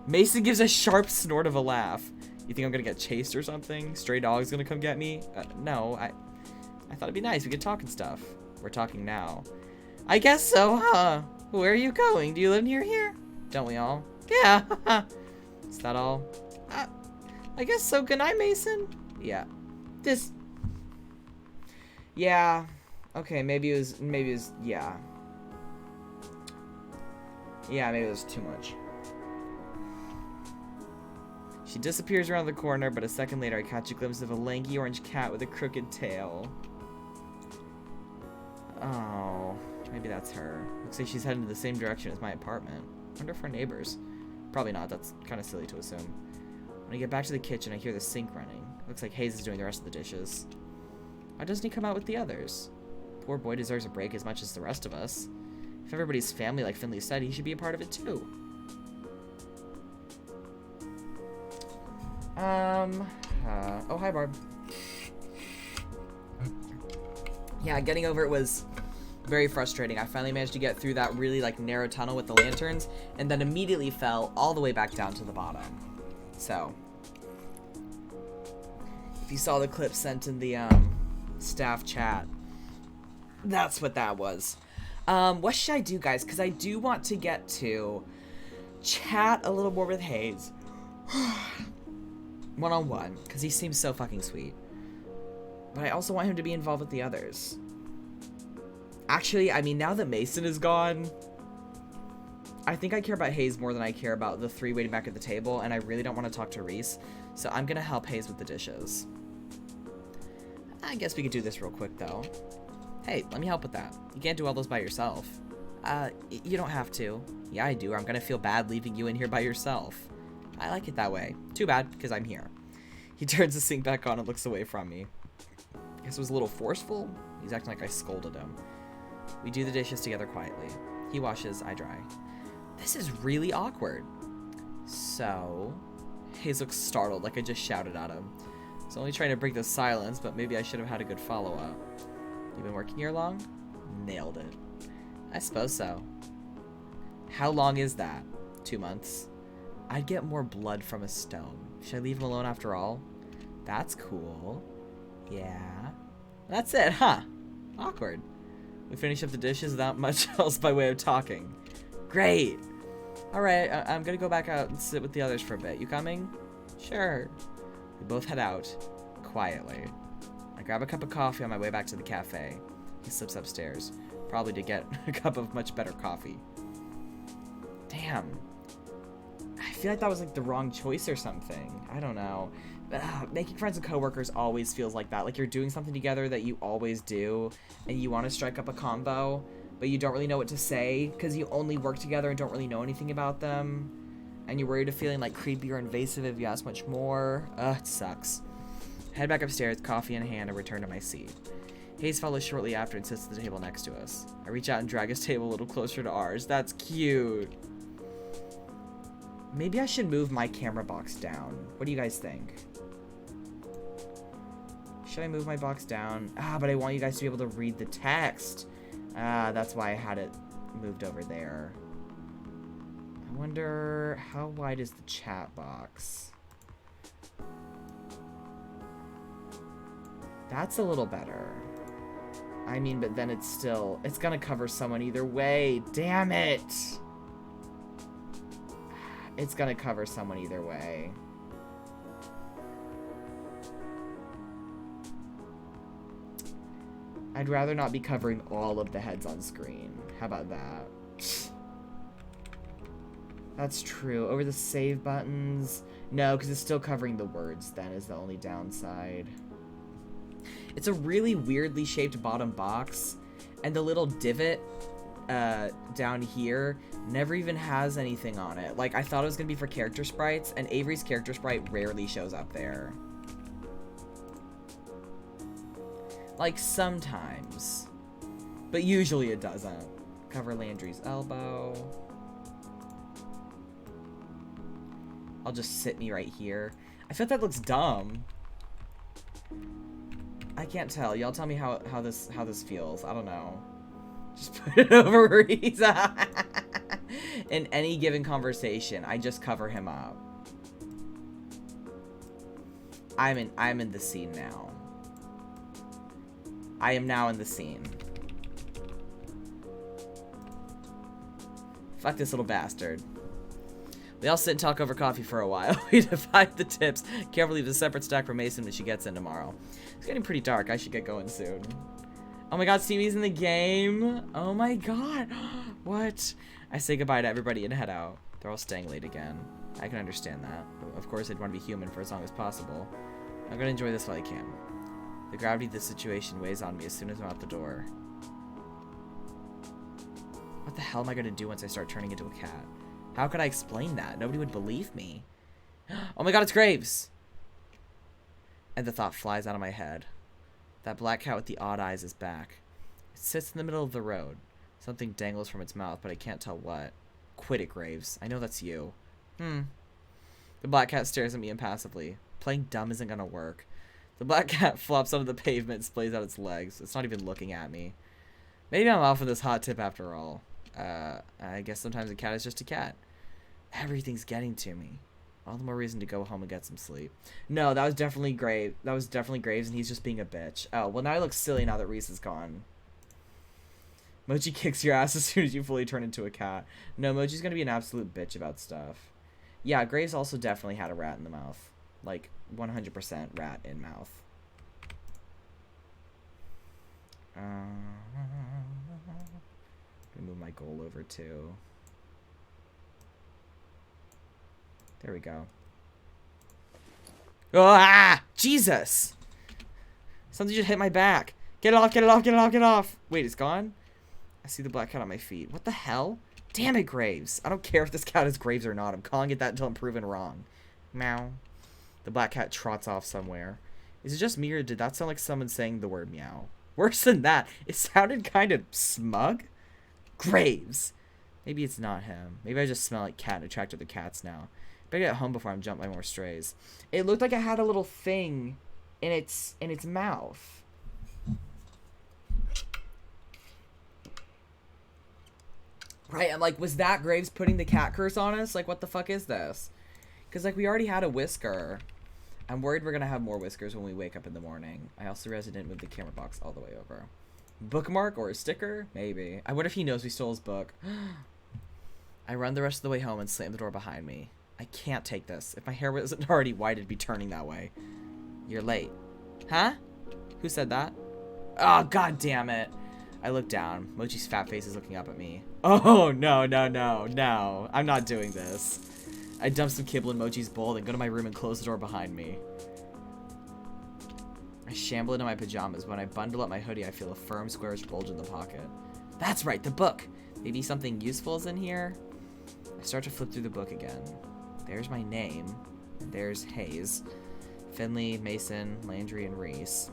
Mason gives a sharp snort of a laugh. You think I'm gonna get chased or something? Stray dog's gonna come get me? No, I thought it'd be nice. We could talk and stuff. We're talking now. I guess so, huh? Where are you going? Do you live near here? Don't we all? Yeah. Is that all? I guess so. Good night, Mason. Yeah. Yeah. Okay, maybe it was, yeah. Yeah, maybe it was too much. She disappears around the corner, but a second later I catch a glimpse of a lanky orange cat with a crooked tail. Oh, maybe that's her. Looks like she's heading in the same direction as my apartment. Wonder if we're neighbors. Probably not, that's kind of silly to assume. When I get back to the kitchen, I hear the sink running. Looks like Hayes is doing the rest of the dishes. Why doesn't he come out with the others? Poor boy deserves a break as much as the rest of us. If everybody's family, like Finley said, he should be a part of it too. Oh, hi, Barb. Yeah, getting over it was very frustrating. I finally managed to get through that really, like, narrow tunnel with the lanterns, and then immediately fell all the way back down to the bottom. So, if you saw the clip sent in the, staff chat, that's what that was. What should I do, guys? Because I do want to get to chat a little more with Hayes. One-on-one, because he seems so fucking sweet. But I also want him to be involved with the others. Actually, I mean, now that Mason is gone, I think I care about Hayes more than I care about the 3 waiting back at the table, and I really don't want to talk to Reese, so I'm gonna help Hayes with the dishes. I guess we could do this real quick, though. Hey, let me help with that. You can't do all those by yourself. You don't have to. Yeah, I do, or I'm gonna feel bad leaving you in here by yourself. I like it that way. Too bad, because I'm here. He turns the sink back on and looks away from me. Guess it was a little forceful? He's acting like I scolded him. We do the dishes together quietly. He washes, I dry. This is really awkward. So, Hayes looks startled, like I just shouted at him. I was only trying to break the silence, but maybe I should have had a good follow-up. You been working here long? Nailed it. I suppose so. How long is that? 2 months. I'd get more blood from a stone. Should I leave him alone after all? That's cool. Yeah. That's it, huh? Awkward. We finish up the dishes without much else by way of talking. Great. Alright, I'm gonna go back out and sit with the others for a bit. You coming? Sure. We both head out. Quietly. I grab a cup of coffee on my way back to the cafe. He slips upstairs. Probably to get a cup of much better coffee. Damn. I feel like that was like the wrong choice or something. I don't know. Making friends with coworkers always feels like that. Like you're doing something together that you always do, and you want to strike up a combo, but you don't really know what to say because you only work together and don't really know anything about them, and you're worried of feeling like creepy or invasive if you ask much more. It sucks. Head back upstairs, coffee in hand, and return to my seat. Hayes follows shortly after and sits at the table next to us. I reach out and drag his table a little closer to ours. That's cute. Maybe I should move my camera box down. What do you guys think? Should I move my box down? But I want you guys to be able to read the text. That's why I had it moved over there. I wonder, how wide is the chat box? That's a little better. I mean, but then it's gonna cover someone either way. Damn it! It's gonna cover someone either way. I'd rather not be covering all of the heads on screen. How about that? That's true. Over the save buttons. No, because it's still covering the words then is the only downside. It's a really weirdly shaped bottom box. And the little divot down here never even has anything on it. Like, I thought it was going to be for character sprites, and Avery's character sprite rarely shows up there. Like, sometimes. But usually it doesn't. Cover Landry's elbow. I'll just sit me right here. I feel like that looks dumb. I can't tell. Y'all tell me how this feels. I don't know. Just put it over Reese. In any given conversation, I just cover him up. I'm in the scene now. I am now in the scene. Fuck this little bastard. We all sit and talk over coffee for a while. We divide the tips. Carefully leave a separate stack for Mason when she gets in tomorrow. It's getting pretty dark. I should get going soon. Oh my god, Stevie's in the game. Oh my god. What? I say goodbye to everybody and head out. They're all staying late again. I can understand that. Of course, I'd want to be human for as long as possible. I'm gonna enjoy this while I can. The gravity of this situation weighs on me as soon as I'm out the door. What the hell am I gonna do once I start turning into a cat? How could I explain that? Nobody would believe me. Oh my god, it's Graves! And the thought flies out of my head. That black cat with the odd eyes is back. It sits in the middle of the road. Something dangles from its mouth, but I can't tell what. Quit it, Graves. I know that's you. The black cat stares at me impassively. Playing dumb isn't gonna work. The black cat flops onto the pavement and splays out its legs. It's not even looking at me. Maybe I'm off with this hot tip after all. I guess sometimes a cat is just a cat. Everything's getting to me. All the more reason to go home and get some sleep. No, that was definitely Graves. That was definitely Graves, and he's just being a bitch. Oh, well, now I look silly now that Reese is gone. Mochi kicks your ass as soon as you fully turn into a cat. No, Mochi's gonna be an absolute bitch about stuff. Yeah, Graves also definitely had a rat in the mouth. Like, 100% rat in mouth. move my goal over too. There we go. Oh, ah! Jesus! Something just hit my back. Get it off, get it off, get it off, get it off. Wait, it's gone? I see the black cat on my feet. What the hell? Damn it, Graves. I don't care if this cat is Graves or not. I'm calling it that until I'm proven wrong. Meow. The black cat trots off somewhere. Is it just me or did that sound like someone saying the word meow? Worse than that, it sounded kind of smug. Graves. Maybe it's not him. Maybe I just smell like cat and attracted to cats now. Better get home before I'm jumped by more strays. It looked like it had a little thing in its mouth. Right, I'm like, was that Graves putting the cat curse on us? Like, what the fuck is this? Because, like, we already had a whisker. I'm worried we're going to have more whiskers when we wake up in the morning. I also realized I didn't move the camera box all the way over. Bookmark or a sticker? Maybe. I wonder if he knows we stole his book. I run the rest of the way home and slam the door behind me. I can't take this. If my hair wasn't already white, it'd be turning that way. You're late. Huh? Who said that? Oh, god damn it. I look down. Mochi's fat face is looking up at me. Oh, no, no, no, no. I'm not doing this. I dump some kibble in Mochi's bowl, then go to my room and close the door behind me. I shamble into my pajamas. When I bundle up my hoodie, I feel a firm, squarish bulge in the pocket. That's right, the book. Maybe something useful is in here? I start to flip through the book again. There's my name. And there's Hayes. Finley, Mason, Landry, and Reese.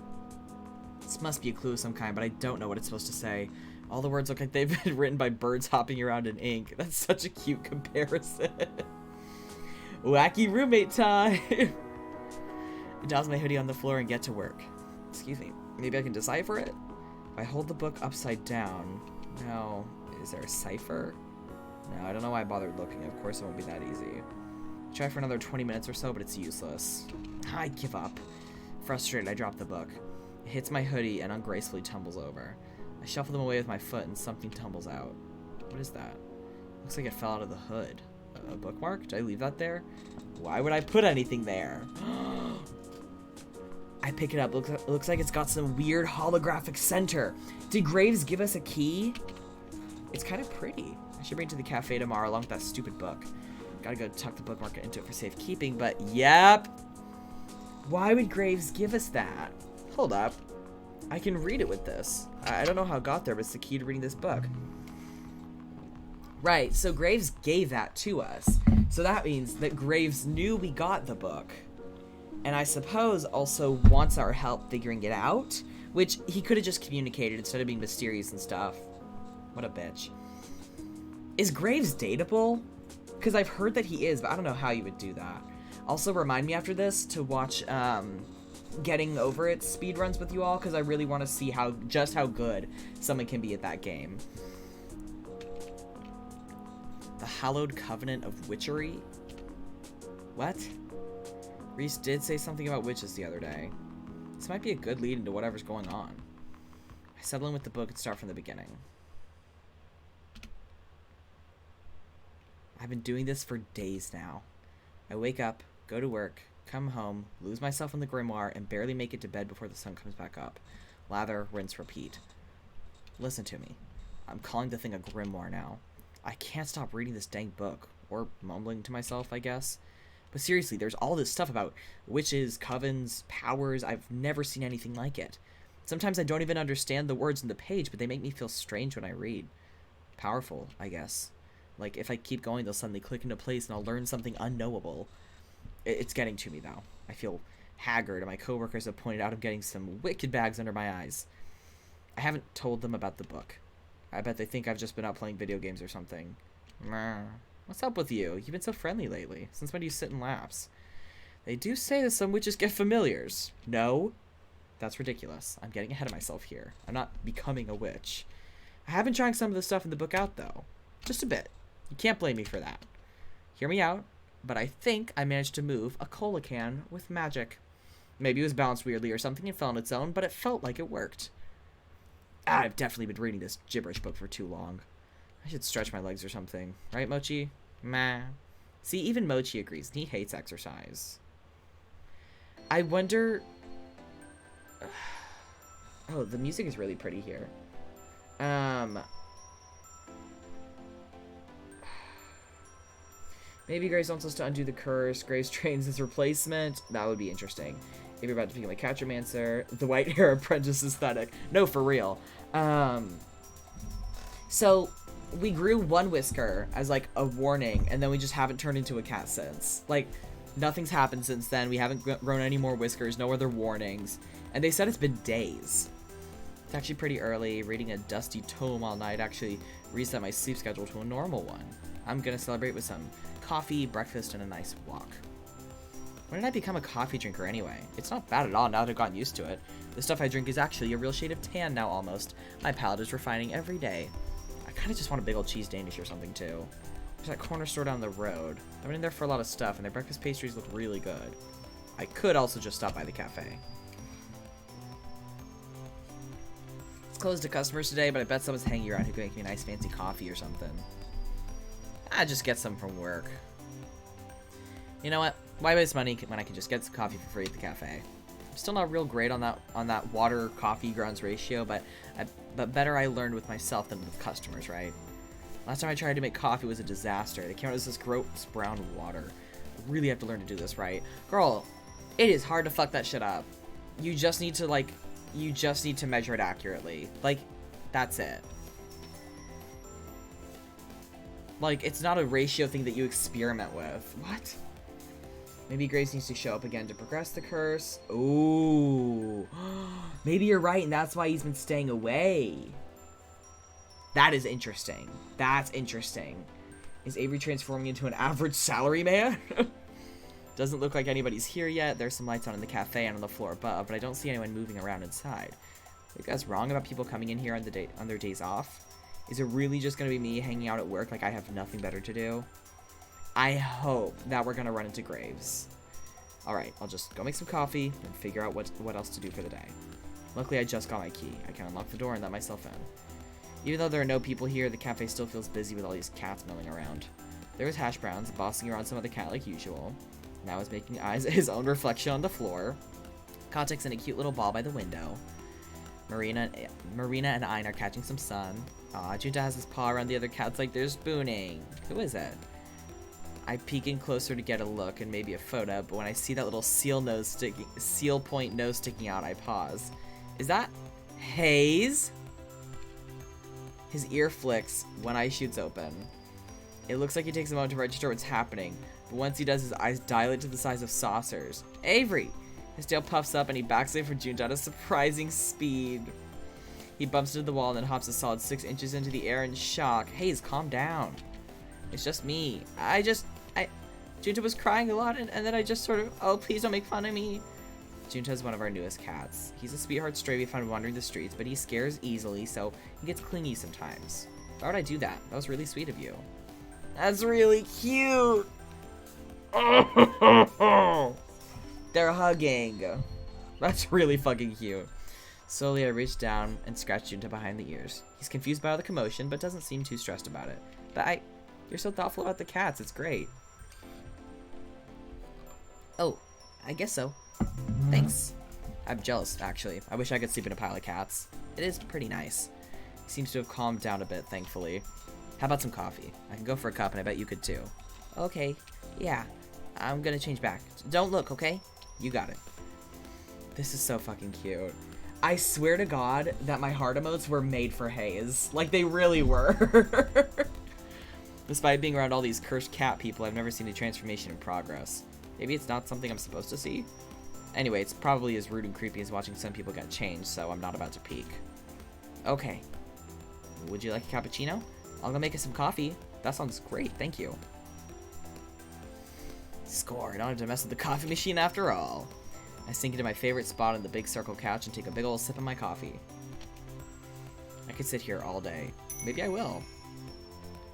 This must be a clue of some kind, but I don't know what it's supposed to say. All the words look like they've been written by birds hopping around in ink. That's such a cute comparison. Wacky roommate time! I toss my hoodie on the floor and get to work. Excuse me. Maybe I can decipher it? If I hold the book upside down... No. Is there a cipher? No, I don't know why I bothered looking. Of course it won't be that easy. I try for another 20 minutes or so, but it's useless. I give up. Frustrated, I drop the book. It hits my hoodie and ungracefully tumbles over. I shuffle them away with my foot and something tumbles out. What is that? Looks like it fell out of the hood. A bookmark? Did I leave that there? Why would I put anything there? I pick it up. Looks like it's got some weird holographic center. Did Graves give us a key? It's kind of pretty. I should bring it to the cafe tomorrow along with that stupid book. Gotta go tuck the bookmark into it for safekeeping, but yep. Why would Graves give us that? Hold up. I can read it with this. I don't know how it got there, but it's the key to reading this book. Right, so Graves gave that to us. So that means that Graves knew we got the book. And I suppose also wants our help figuring it out. Which he could have just communicated instead of being mysterious and stuff. What a bitch. Is Graves dateable? Because I've heard that he is, but I don't know how you would do that. Also, remind me after this to watch Getting Over It speedruns with you all, because I really want to see just how good someone can be at that game. The Hallowed Covenant of Witchery? What? Reese did say something about witches the other day. This might be a good lead into whatever's going on. I settle in with the book and start from the beginning. I've been doing this for days now. I wake up, go to work, come home, lose myself in the grimoire, and barely make it to bed before the sun comes back up. Lather, rinse, repeat. Listen to me. I'm calling the thing a grimoire now. I can't stop reading this dang book. Or mumbling to myself, I guess. But seriously, there's all this stuff about witches, covens, powers. I've never seen anything like it. Sometimes I don't even understand the words in the page, but they make me feel strange when I read. Powerful, I guess. Like, if I keep going, they'll suddenly click into place and I'll learn something unknowable. It's getting to me, though. I feel haggard, and my coworkers have pointed out I'm getting some wicked bags under my eyes. I haven't told them about the book. I bet they think I've just been out playing video games or something. What's up with you? You've been so friendly lately. Since when do you sit in laps? They do say that some witches get familiars. No? That's ridiculous. I'm getting ahead of myself here. I'm not becoming a witch. I have been trying some of the stuff in the book out, though. Just a bit. You can't blame me for that. Hear me out, but I think I managed to move a cola can with magic. Maybe it was balanced weirdly or something and fell on its own, but it felt like it worked. I've definitely been reading this gibberish book for too long. I should stretch my legs or something. Right, Mochi? Meh. See, even Mochi agrees. He hates exercise. I wonder... Oh, the music is really pretty here. Maybe Grace wants us to undo the curse. Grace trains his replacement. That would be interesting. If you're about to become a catchermancer, the white hair apprentice aesthetic. No, for real. So we grew one whisker as like a warning, and then we just haven't turned into a cat since. Like, nothing's happened since then. We haven't grown any more whiskers, no other warnings. And they said it's been days. It's actually pretty early. Reading a dusty tome all night actually reset my sleep schedule to a normal one. I'm gonna celebrate with some coffee, breakfast, and a nice walk. When did I become a coffee drinker anyway? It's not bad at all now that I've gotten used to it. The stuff I drink is actually a real shade of tan now almost. My palate is refining every day. I kinda just want a big old cheese Danish or something too. There's that corner store down the road. I've been in there for a lot of stuff and their breakfast pastries look really good. I could also just stop by the cafe. It's closed to customers today, but I bet someone's hanging around who can make me a nice fancy coffee or something. I just get some from work. You know what? Why waste money when I can just get some coffee for free at the cafe? I'm still not real great on that water coffee grounds ratio, but better I learned with myself than with customers, right? Last time I tried to make coffee was a disaster. They came out as this gross brown water. I really have to learn to do this right. Girl, it is hard to fuck that shit up. You just need to measure it accurately. Like, that's it. Like, it's not a ratio thing that you experiment with. What? Maybe Grace needs to show up again to progress the curse. Ooh. Maybe you're right, and that's why he's been staying away. That is interesting. That's interesting. Is Avery transforming into an average salary man? Doesn't look like anybody's here yet. There's some lights on in the cafe and on the floor above, but I don't see anyone moving around inside. Are you guys wrong about people coming in here on their days off? Is it really just going to be me hanging out at work like I have nothing better to do? I hope that we're going to run into Graves. Alright, I'll just go make some coffee and figure out what else to do for the day. Luckily, I just got my key. I can unlock the door and let myself in. Even though there are no people here, the cafe still feels busy with all these cats milling around. There was Hash Browns bossing around some other cat like usual. Now he's making eyes at his own reflection on the floor. Kotick's in a cute little ball by the window. Marina and Ayn are catching some sun. Aw, Junta has his paw around the other cats like they're spooning. Who is it? I peek in closer to get a look and maybe a photo, but when I see that little seal point nose sticking out, I pause. Is that Hayes? His ear flicks, one eye shoots open. It looks like he takes a moment to register what's happening, but once he does, his eyes dilate to the size of saucers. Avery! His tail puffs up and he backs away from Junta at a surprising speed. He bumps into the wall and then hops a solid 6 inches into the air in shock. Hayes, calm down. It's just me. Junta was crying a lot and then I just sort of, oh, please don't make fun of me. Junta is one of our newest cats. He's a sweetheart stray we found wandering the streets, but he scares easily, so he gets clingy sometimes. Why would I do that? That was really sweet of you. That's really cute! They're hugging. That's really fucking cute. Slowly, I reach down and scratch Junta behind the ears. He's confused by all the commotion, but doesn't seem too stressed about it. But you're so thoughtful about the cats. It's great. Oh, I guess so. Thanks. I'm jealous, actually. I wish I could sleep in a pile of cats. It is pretty nice. He seems to have calmed down a bit, thankfully. How about some coffee? I can go for a cup, and I bet you could too. Okay. Yeah. I'm gonna change back. Don't look, okay? You got it. This is so fucking cute. I swear to God that my heart emotes were made for Hayes. Like, they really were. Despite being around all these cursed cat people, I've never seen a transformation in progress. Maybe it's not something I'm supposed to see? Anyway, it's probably as rude and creepy as watching some people get changed, so I'm not about to peek. Okay. Would you like a cappuccino? I'll go make us some coffee. That sounds great, thank you. Score, I don't have to mess with the coffee machine after all. I sink into my favorite spot on the big circle couch and take a big ol' sip of my coffee. I could sit here all day. Maybe I will.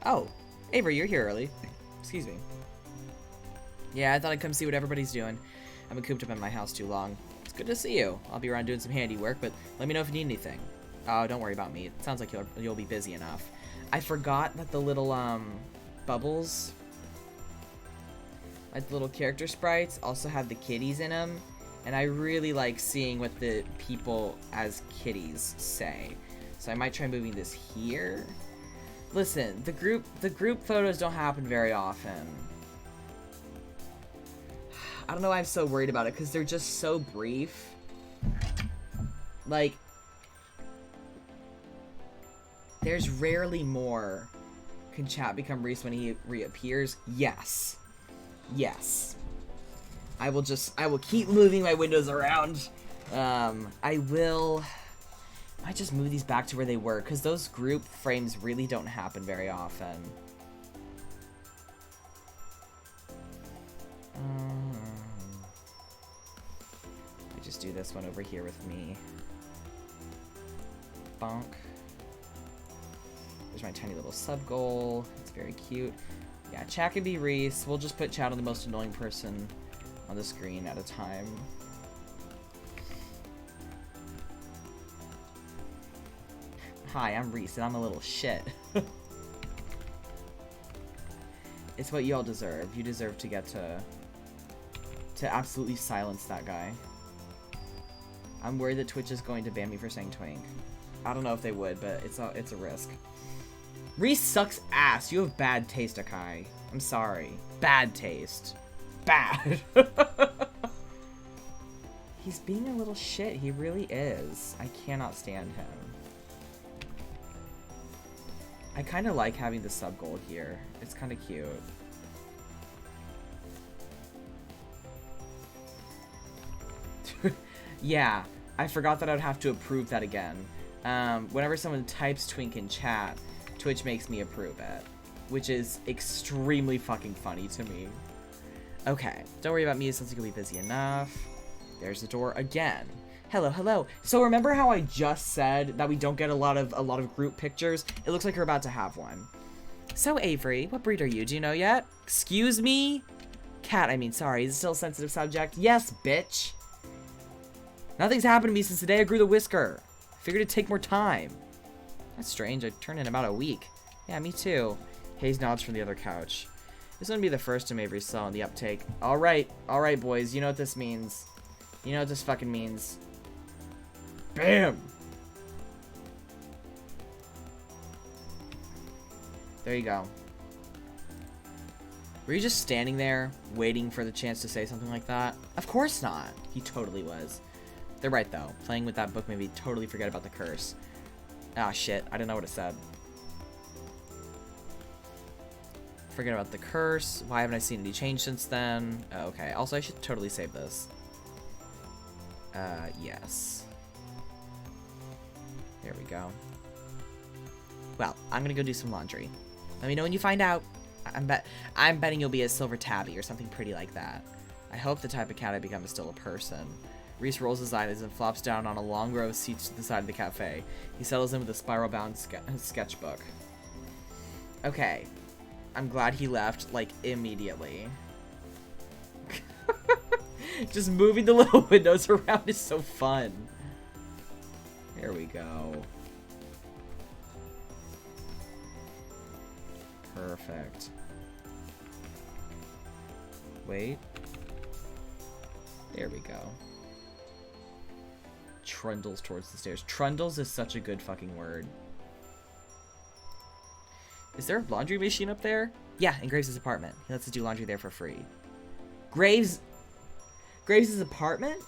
Oh, Avery, you're here early. Excuse me. Yeah, I thought I'd come see what everybody's doing. I've been cooped up in my house too long. It's good to see you. I'll be around doing some handiwork, but let me know if you need anything. Oh, don't worry about me. It sounds like you'll be busy enough. I forgot that the little, bubbles, like the little character sprites, also have the kitties in them. And I really like seeing what the people as kitties say. So I might try moving this here. Listen, the group photos don't happen very often. I don't know why I'm so worried about it, because they're just so brief. Like, there's rarely more. Can chat become Reese when he reappears? Yes. Yes. I will keep moving my windows around. I might just move these back to where they were, because those group frames really don't happen very often. I just do this one over here with me. Bonk. There's my tiny little sub goal. It's very cute. Yeah, chat can be Reese. We'll just put chat on the most annoying person on the screen at a time. Hi, I'm Reese, and I'm a little shit. It's what you all deserve. You deserve to get to absolutely silence that guy. I'm worried that Twitch is going to ban me for saying twink. I don't know if they would, but it's a risk. Reese sucks ass. You have bad taste, Akai. I'm sorry. Bad taste. Bad. He's being a little shit. He really is. I cannot stand him. I kind of like having the sub goal here. It's kind of cute. Yeah, I forgot that I would have to approve that again. Whenever someone types twink in chat, Twitch makes me approve it, which is extremely fucking funny to me. Okay, don't worry about me since you'll be busy enough. There's the door again. Hello, hello. So remember how I just said that we don't get a lot of group pictures? It looks like you're about to have one. So Avery, what breed are you? Do you know yet? Excuse me? Cat, I mean, sorry. Is it still a sensitive subject? Yes, bitch. Nothing's happened to me since the day I grew the whisker. Figured it'd take more time. That's strange. I turned in about a week. Yeah, me too. Hayes nods from the other couch. This wouldn't be the first time Avery saw in the uptake. Alright, boys. You know what this means. You know what this fucking means. Bam! There you go. Were you just standing there, waiting for the chance to say something like that? Of course not. He totally was. They're right, though. Playing with that book made me totally forget about the curse. Ah, shit. I didn't know what it said. Forget about the curse. Why haven't I seen any change since then? Oh, okay. Also, I should totally save this. Yes. There we go. Well, I'm gonna go do some laundry. Let me know when you find out. I'm betting you'll be a silver tabby or something pretty like that. I hope the type of cat I become is still a person. Reese rolls his eyes and flops down on a long row of seats to the side of the cafe. He settles in with a spiral-bound sketchbook. Okay. I'm glad he left, like, immediately. Just moving the little windows around is so fun. There we go. Perfect. Wait. There we go. Trundles towards the stairs. Trundles is such a good fucking word. Is there a laundry machine up there? Yeah, in Graves' apartment. He lets us do laundry there for free. Graves' apartment?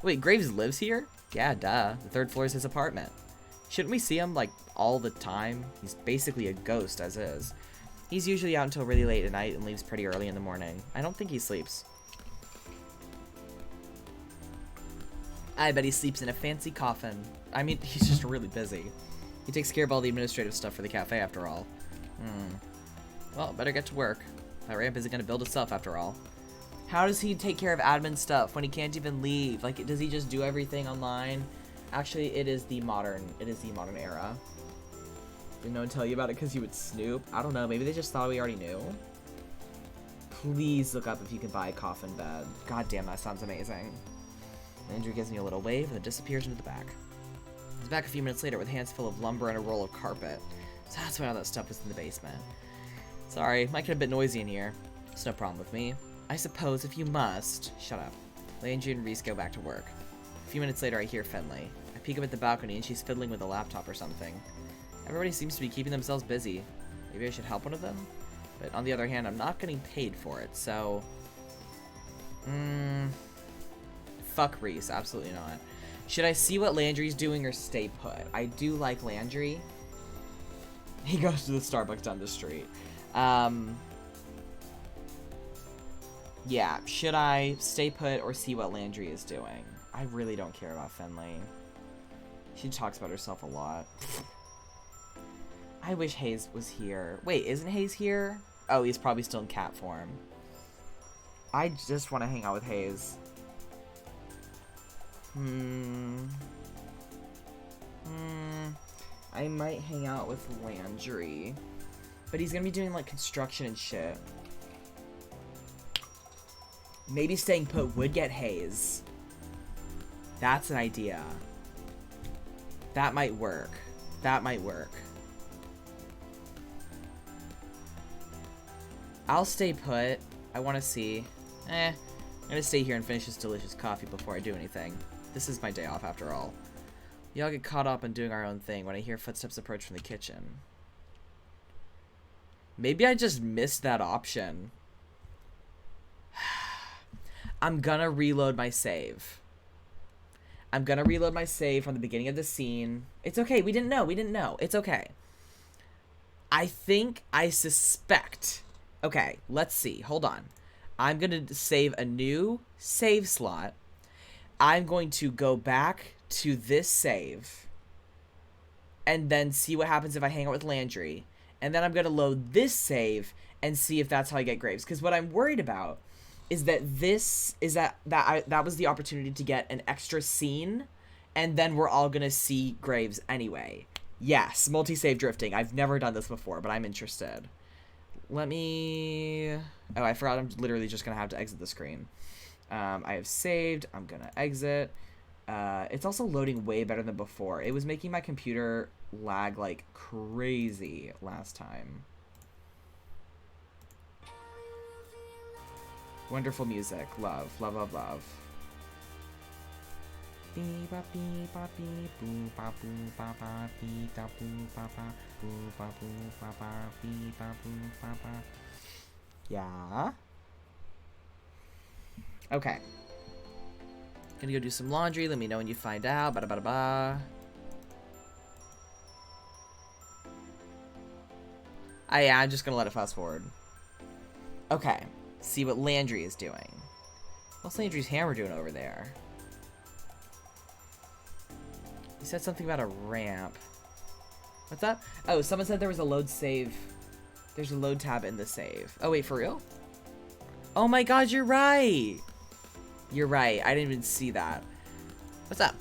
Wait, Graves lives here? Yeah, duh. The third floor is his apartment. Shouldn't we see him, like, all the time? He's basically a ghost, as is. He's usually out until really late at night and leaves pretty early in the morning. I don't think he sleeps. I bet he sleeps in a fancy coffin. I mean, he's just really busy. He takes care of all the administrative stuff for the cafe, after all. Well, better get to work. That ramp isn't going to build itself, after all. How does he take care of admin stuff when he can't even leave? Like, does he just do everything online? Actually, it is the modern era. Didn't no one tell you about it because you would snoop? I don't know, maybe they just thought we already knew. Please look up if you can buy a coffin bed. God damn, that sounds amazing. Andrew gives me a little wave and then disappears into the back. He's back a few minutes later with hands full of lumber and a roll of carpet. So that's why all that stuff was in the basement. Sorry, might get a bit noisy in here. It's no problem with me. I suppose if you must. Shut up. Landry and Reese go back to work. A few minutes later, I hear Finley. I peek up at the balcony and she's fiddling with a laptop or something. Everybody seems to be keeping themselves busy. Maybe I should help one of them? But on the other hand, I'm not getting paid for it, so... Fuck Reese, absolutely not. Should I see what Landry's doing or stay put? I do like Landry. He goes to the Starbucks down the street. Yeah, should I stay put or see what Landry is doing? I really don't care about Finley. She talks about herself a lot. I wish Hayes was here. Wait, isn't Hayes here? Oh, he's probably still in cat form. I just want to hang out with Hayes. I might hang out with Landry. But he's gonna be doing, like, construction and shit. Maybe staying put would get Hayes. That's an idea. That might work. That might work. I'll stay put. I want to see. I'm gonna stay here and finish this delicious coffee before I do anything. This is my day off after all. We all get caught up in doing our own thing when I hear footsteps approach from the kitchen. Maybe I just missed that option. I'm gonna reload my save. I'm gonna reload my save from the beginning of the scene. It's okay. We didn't know. We didn't know. It's okay. I suspect. Okay, let's see. Hold on. I'm going to save a new save slot. I'm going to go back to this save. And then see what happens if I hang out with Landry. And then I'm going to load this save and see if that's how I get Graves. Because what I'm worried about is that that was the opportunity to get an extra scene. And then we're all going to see Graves anyway. Yes, multi-save drifting. I've never done this before, but I'm interested. Let me... Oh, I forgot I'm literally just going to have to exit the screen. I have saved. I'm going to exit. It's also loading way better than before. It was making my computer lag like crazy last time. Wonderful music. Love. Love, love, love. Yeah. Okay. Gonna go do some laundry. Let me know when you find out. Bada bada ba. Yeah, I'm just gonna let it fast forward. Okay. See what Landry is doing. What's Landry's hammer doing over there? He said something about a ramp. What's up? Oh, someone said there was a load save. There's a load tab in the save. Oh, wait, for real? Oh my god, you're right! You're right. I didn't even see that. What's up?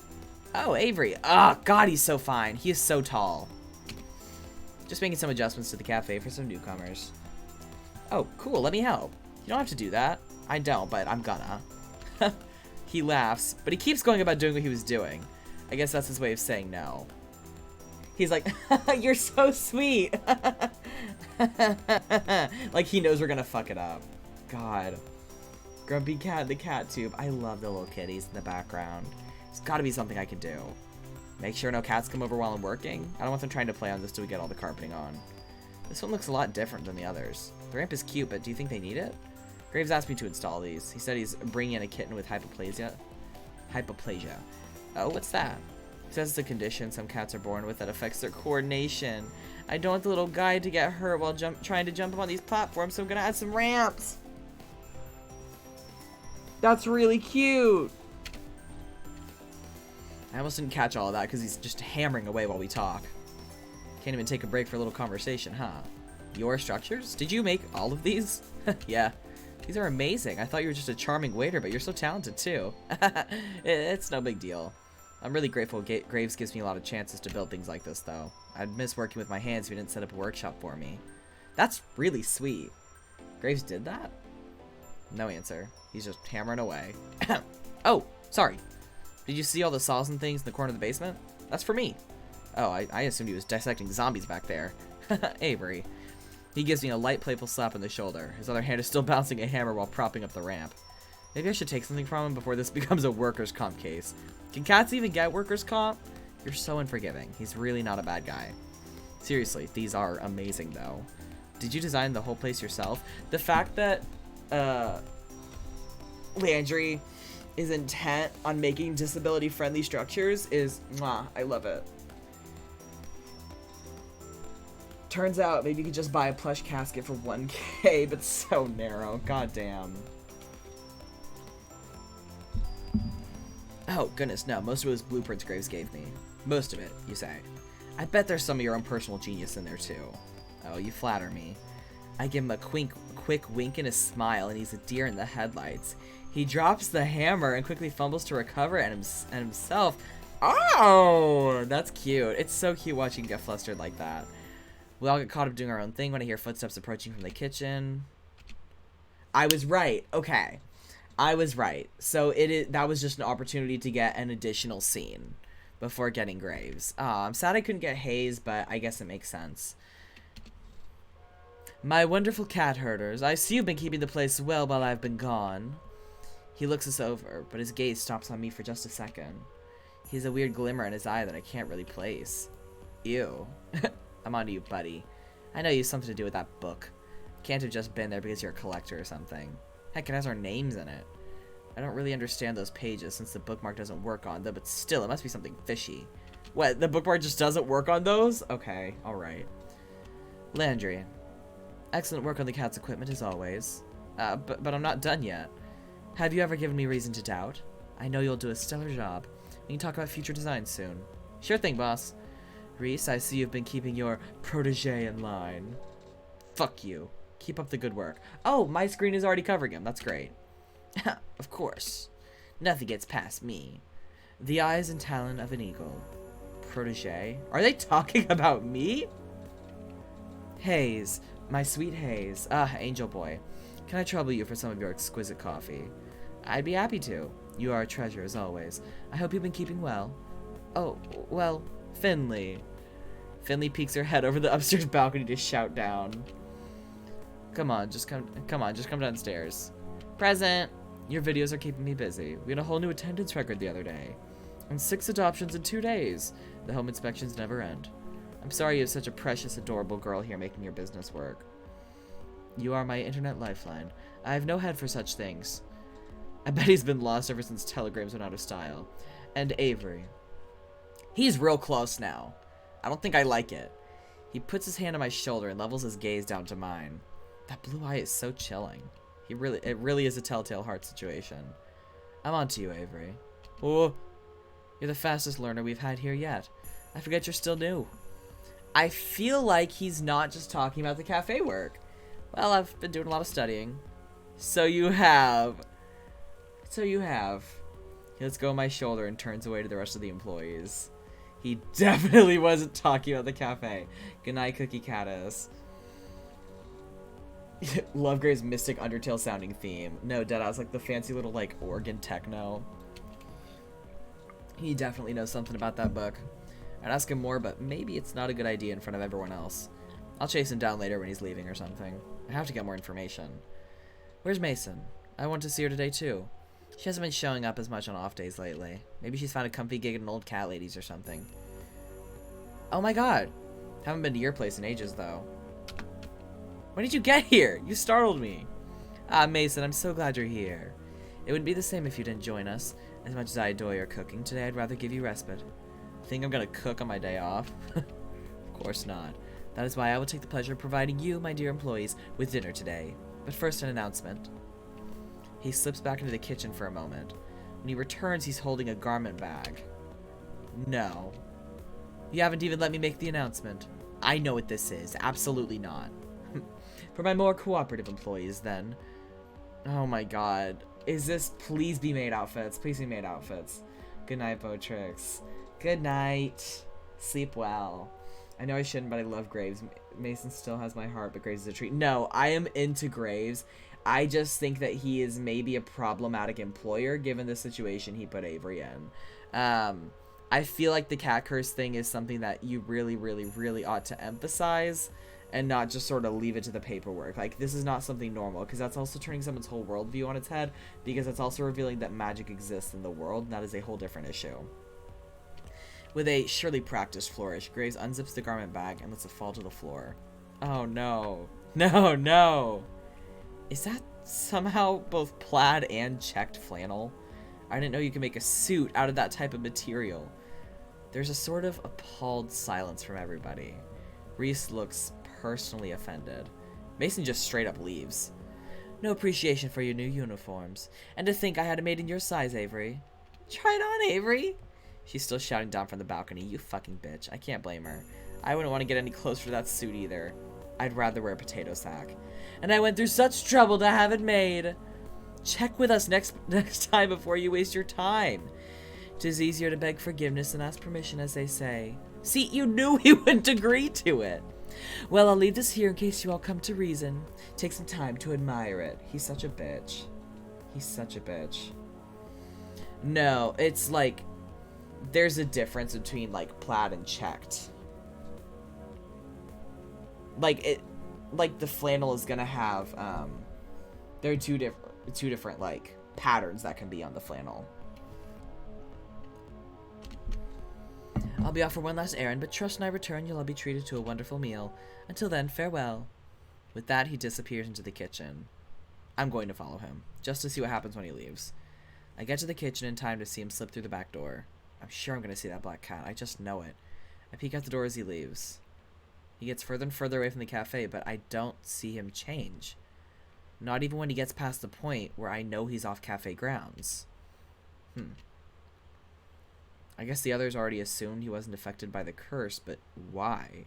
Oh, Avery. Oh, god, he's so fine. He is so tall. Just making some adjustments to the cafe for some newcomers. Oh, cool. Let me help. You don't have to do that. I don't, but I'm gonna. He laughs, but he keeps going about doing what he was doing. I guess that's his way of saying no. He's like, you're so sweet. Like he knows we're gonna fuck it up. God. Grumpy cat in the cat tube. I love the little kitties in the background. There's gotta be something I can do. Make sure no cats come over while I'm working. I don't want them trying to play on this till we get all the carpeting on. This one looks a lot different than the others. The ramp is cute, but do you think they need it? Graves asked me to install these. He said he's bringing in a kitten with hypoplasia. Hypoplasia. Oh, what's that? He says it's a condition some cats are born with that affects their coordination. I don't want the little guy to get hurt while trying to jump up on these platforms, so I'm gonna add some ramps. That's really cute. I almost didn't catch all of that because he's just hammering away while we talk. Can't even take a break for a little conversation, huh? Your structures? Did you make all of these? Yeah. These are amazing. I thought you were just a charming waiter, but you're so talented too. It's no big deal. I'm really grateful Graves gives me a lot of chances to build things like this, though. I'd miss working with my hands if he didn't set up a workshop for me. That's really sweet. Graves did that? No answer. He's just hammering away. Oh, sorry. Did you see all the saws and things in the corner of the basement? That's for me. Oh, I assumed he was dissecting zombies back there. Avery. He gives me a light, playful slap on the shoulder. His other hand is still bouncing a hammer while propping up the ramp. Maybe I should take something from him before this becomes a workers' comp case. Can cats even get workers' comp? You're so unforgiving. He's really not a bad guy. Seriously, these are amazing, though. Did you design the whole place yourself? The fact that Landry is intent on making disability-friendly structures is, mwah, I love it. Turns out maybe you could just buy a plush casket for 1K, but so narrow. God damn. Oh, goodness, no. Most of it was blueprints Graves gave me. Most of it, you say. I bet there's some of your own personal genius in there, too. Oh, you flatter me. I give him a quick wink and a smile, and he's a deer in the headlights. He drops the hammer and quickly fumbles to recover and himself. Oh, that's cute. It's so cute watching him get flustered like that. We all get caught up doing our own thing when I hear footsteps approaching from the kitchen. I was right. Okay. I was right. So that was just an opportunity to get an additional scene before getting Graves. I'm sad I couldn't get Hayes, but I guess it makes sense. My wonderful cat herders, I see you've been keeping the place well while I've been gone. He looks us over, but his gaze stops on me for just a second. He has a weird glimmer in his eye that I can't really place. Ew. I'm onto you, buddy. I know you have something to do with that book. Can't have just been there because you're a collector or something. Heck, it has our names in it. I don't really understand those pages since the bookmark doesn't work on them, but still, it must be something fishy. What, the bookmark just doesn't work on those? Okay, alright. Landry. Excellent work on the cat's equipment as always. But I'm not done yet. Have you ever given me reason to doubt? I know you'll do a stellar job. We can talk about future designs soon. Sure thing, boss. Reese, I see you've been keeping your protege in line. Fuck you. Keep up the good work. Oh, my screen is already covering him. That's great. Of course. Nothing gets past me. The eyes and talon of an eagle. Protege? Are they talking about me? Hayes. My sweet Hayes. Ah, angel boy. Can I trouble you for some of your exquisite coffee? I'd be happy to. You are a treasure as always. I hope you've been keeping well. Oh, well, Finley. Finley peeks her head over the upstairs balcony to shout down. Come on, just come downstairs. Present. Your videos are keeping me busy. We had a whole new attendance record the other day. And 6 adoptions in 2 days. The home inspections never end. I'm sorry you have such a precious, adorable girl here making your business work. You are my internet lifeline. I have no head for such things. I bet he's been lost ever since telegrams went out of style. And Avery. He's real close now. I don't think I like it. He puts his hand on my shoulder and levels his gaze down to mine. That blue eye is so chilling. It really is a telltale heart situation. I'm on to you, Avery. Oh, you're the fastest learner we've had here yet. I forget you're still new. I feel like he's not just talking about the cafe work. Well, I've been doing a lot of studying. So you have. He lets go of my shoulder and turns away to the rest of the employees. He definitely wasn't talking about the cafe. Good night, Cookie Caddis. Lovegrave's mystic Undertale sounding theme. No, deadass, like the fancy little like organ techno. He definitely knows something about that book. I'd ask him more, but maybe it's not a good idea in front of everyone else. I'll chase him down later when he's leaving or something. I have to get more information. Where's Mason? I want to see her today too. She hasn't been showing up as much on off days lately. Maybe she's found a comfy gig at an old cat lady's or something. Oh my god. Haven't been to your place in ages though. When did you get here? You startled me. Ah, Mason, I'm so glad you're here. It wouldn't be the same if you didn't join us. As much as I adore your cooking, today I'd rather give you respite. Think I'm gonna cook on my day off? Of course not. That is why I will take the pleasure of providing you, my dear employees, with dinner today. But first, an announcement. He slips back into the kitchen for a moment. When he returns, he's holding a garment bag. No. You haven't even let me make the announcement. I know what this is. Absolutely not. For my more cooperative employees, then. Oh my god. Is this please be made outfits? Please be made outfits. Good night, Botrix. Good night. Sleep well. I know I shouldn't, but I love Graves. Mason still has my heart, but Graves is a treat. No, I am into Graves. I just think that he is maybe a problematic employer given the situation he put Avery in. I feel like the cat curse thing is something that you really, really, really ought to emphasize and not just sort of leave it to the paperwork. Like, this is not something normal, because that's also turning someone's whole worldview on its head, because it's also revealing that magic exists in the world, and that is a whole different issue. With a surely practiced flourish, Graves unzips the garment bag and lets it fall to the floor. Oh no. No, no. Is that somehow both plaid and checked flannel? I didn't know you could make a suit out of that type of material. There's a sort of appalled silence from everybody. Reese looks personally offended. Mason just straight up leaves. No appreciation for your new uniforms. And to think I had it made in your size, Avery. Try it on, Avery. She's still shouting down from the balcony. You fucking bitch. I can't blame her. I wouldn't want to get any closer to that suit either. I'd rather wear a potato sack. And I went through such trouble to have it made. Check with us next time before you waste your time. 'Tis easier to beg forgiveness than ask permission, as they say. See, you knew he wouldn't agree to it. Well, I'll leave this here in case you all come to reason. Take some time to admire it. He's such a bitch. He's such a bitch. No, it's like, there's a difference between, like, plaid and checked. Like, the flannel is gonna have, there are two different, like, patterns that can be on the flannel. I'll be off for one last errand, but trust when I return you'll all be treated to a wonderful meal. Until then, farewell. With that, he disappears into the kitchen. I'm going to follow him, just to see what happens when he leaves. I get to the kitchen in time to see him slip through the back door. I'm sure I'm going to see that black cat. I just know it. I peek out the door as he leaves. He gets further and further away from the cafe, but I don't see him change. Not even when he gets past the point where I know he's off cafe grounds. I guess the others already assumed he wasn't affected by the curse, but why?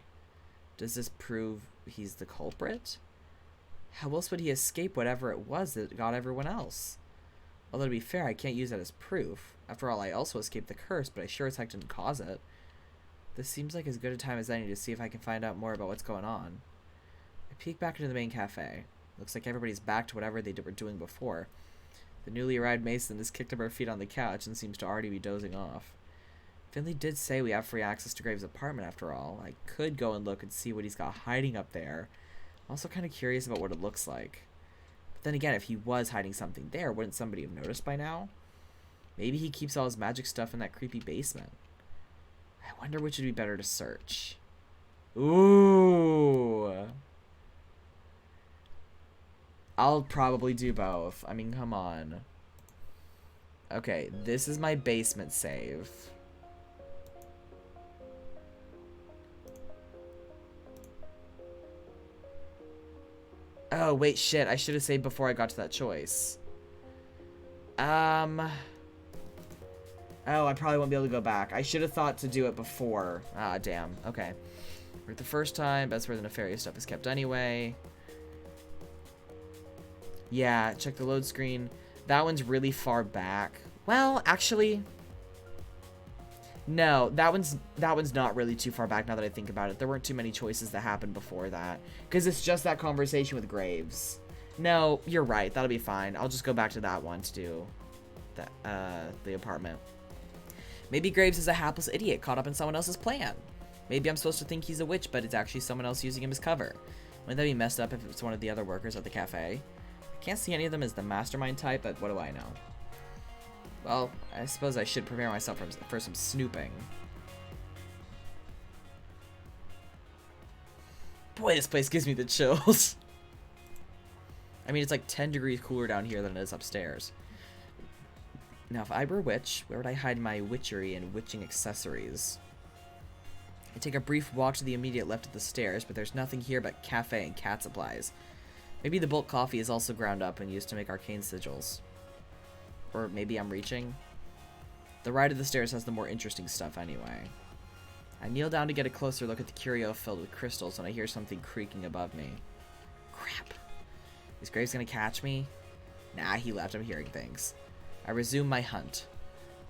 Does this prove he's the culprit? How else would he escape whatever it was that got everyone else? Although to be fair, I can't use that as proof. After all, I also escaped the curse, but I sure as heck didn't cause it. This seems like as good a time as any to see if I can find out more about what's going on. I peek back into the main cafe. Looks like everybody's back to whatever they were doing before. The newly arrived Mason has kicked up her feet on the couch and seems to already be dozing off. Finley did say we have free access to Graves' apartment after all. I could go and look and see what he's got hiding up there. I'm also kind of curious about what it looks like. But then again, if he was hiding something there, wouldn't somebody have noticed by now? Maybe he keeps all his magic stuff in that creepy basement. I wonder which would be better to search. Ooh. I'll probably do both. I mean, come on. Okay, this is my basement save. Oh, wait, shit. I should have saved before I got to that choice. Oh, I probably won't be able to go back. I should have thought to do it before. Ah, damn. Okay. We're at the first time. That's where the nefarious stuff is kept anyway. Yeah, check the load screen. That one's really far back. Well, actually... No, that one's not really too far back now that I think about it. There weren't too many choices that happened before that. Because it's just that conversation with Graves. No, you're right. That'll be fine. I'll just go back to that one to do the apartment. Maybe Graves is a hapless idiot caught up in someone else's plan. Maybe I'm supposed to think he's a witch, but it's actually someone else using him as cover. Wouldn't that be messed up if it's one of the other workers at the cafe? I can't see any of them as the mastermind type, but what do I know? Well, I suppose I should prepare myself for some snooping. Boy, this place gives me the chills. I mean, it's like 10 degrees cooler down here than it is upstairs. Now, if I were a witch, where would I hide my witchery and witching accessories? I take a brief walk to the immediate left of the stairs, but there's nothing here but cafe and cat supplies. Maybe the bulk coffee is also ground up and used to make arcane sigils. Or maybe I'm reaching. The right of the stairs has the more interesting stuff anyway. I kneel down to get a closer look at the curio filled with crystals when I hear something creaking above me. Crap. Is Graves gonna catch me? Nah, he left. I'm hearing things. I resume my hunt.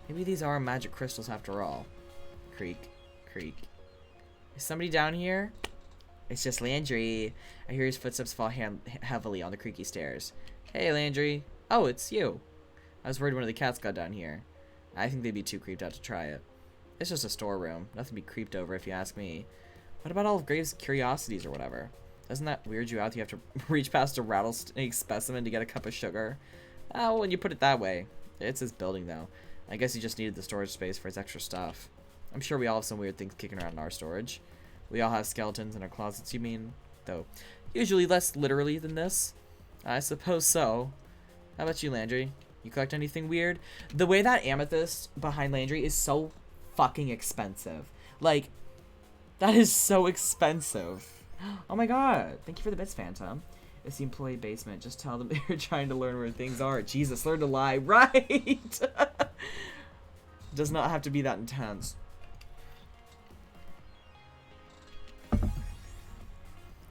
Maybe these are magic crystals after all. Creak. Creak. Is somebody down here? It's just Landry. I hear his footsteps fall heavily on the creaky stairs. Hey, Landry. Oh, it's you. I was worried one of the cats got down here. I think they'd be too creeped out to try it. It's just a storeroom. Nothing to be creeped over if you ask me. What about all of Graves' curiosities or whatever? Doesn't that weird you out? You have to reach past a rattlesnake specimen to get a cup of sugar? Oh, when you put it that way. It's his building, though. I guess he just needed the storage space for his extra stuff. I'm sure we all have some weird things kicking around in our storage. We all have skeletons in our closets, you mean? though usually less literally than this. I suppose so. How about you, Landry? You collect anything weird? The way that amethyst behind Landry is so fucking expensive. Like, that is so expensive. Oh my god. Thank you for the bits, Phantom. It's the employee basement. Just tell them you're trying to learn where things are. Jesus, learn to lie. Right! Does not have to be that intense.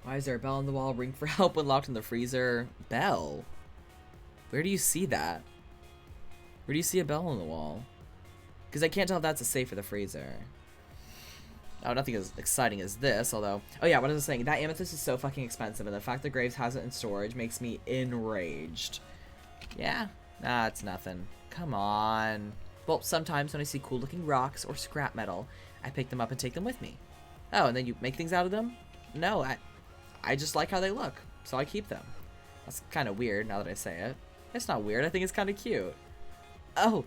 Why is there a bell on the wall? Ring for help when locked in the freezer. Bell? Where do you see that? Where do you see a bell on the wall? Because I can't tell if that's a safe for the freezer. Oh, nothing as exciting as this, although... Oh yeah, what was I saying? That amethyst is so fucking expensive, and the fact that Graves has it in storage makes me enraged. Yeah? Nah, it's nothing. Come on. Well, sometimes when I see cool-looking rocks or scrap metal, I pick them up and take them with me. Oh, and then you make things out of them? No, I just like how they look, so I keep them. That's kind of weird now that I say it. It's not weird, I think it's kind of cute. Oh,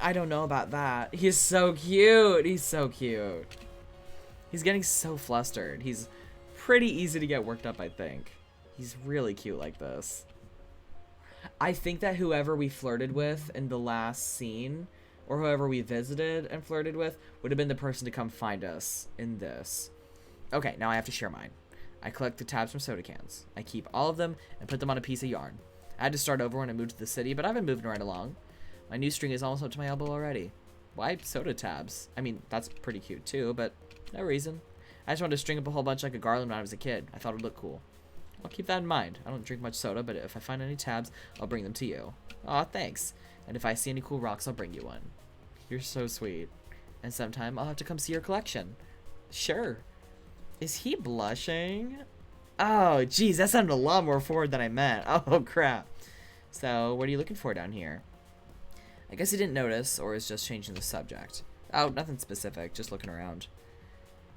I don't know about that. He's so cute. He's so cute. He's getting so flustered. He's pretty easy to get worked up, I think. He's really cute like this. I think that whoever we flirted with in the last scene, or whoever we visited and flirted with, would have been the person to come find us in this. Okay, now I have to share mine. I collect the tabs from soda cans. I keep all of them and put them on a piece of yarn. I had to start over when I moved to the city, but I've been moving right along. My new string is almost up to my elbow already. Why soda tabs? I mean, that's pretty cute too, but no reason. I just wanted to string up a whole bunch like a garland when I was a kid. I thought it would look cool. I'll keep that in mind. I don't drink much soda, but if I find any tabs, I'll bring them to you. Aw, thanks. And if I see any cool rocks, I'll bring you one. You're so sweet. And sometime I'll have to come see your collection. Sure. Is he blushing? Oh, geez, that sounded a lot more forward than I meant. Oh, crap. So, what are you looking for down here? I guess he didn't notice, or is just changing the subject. Oh, nothing specific, just looking around.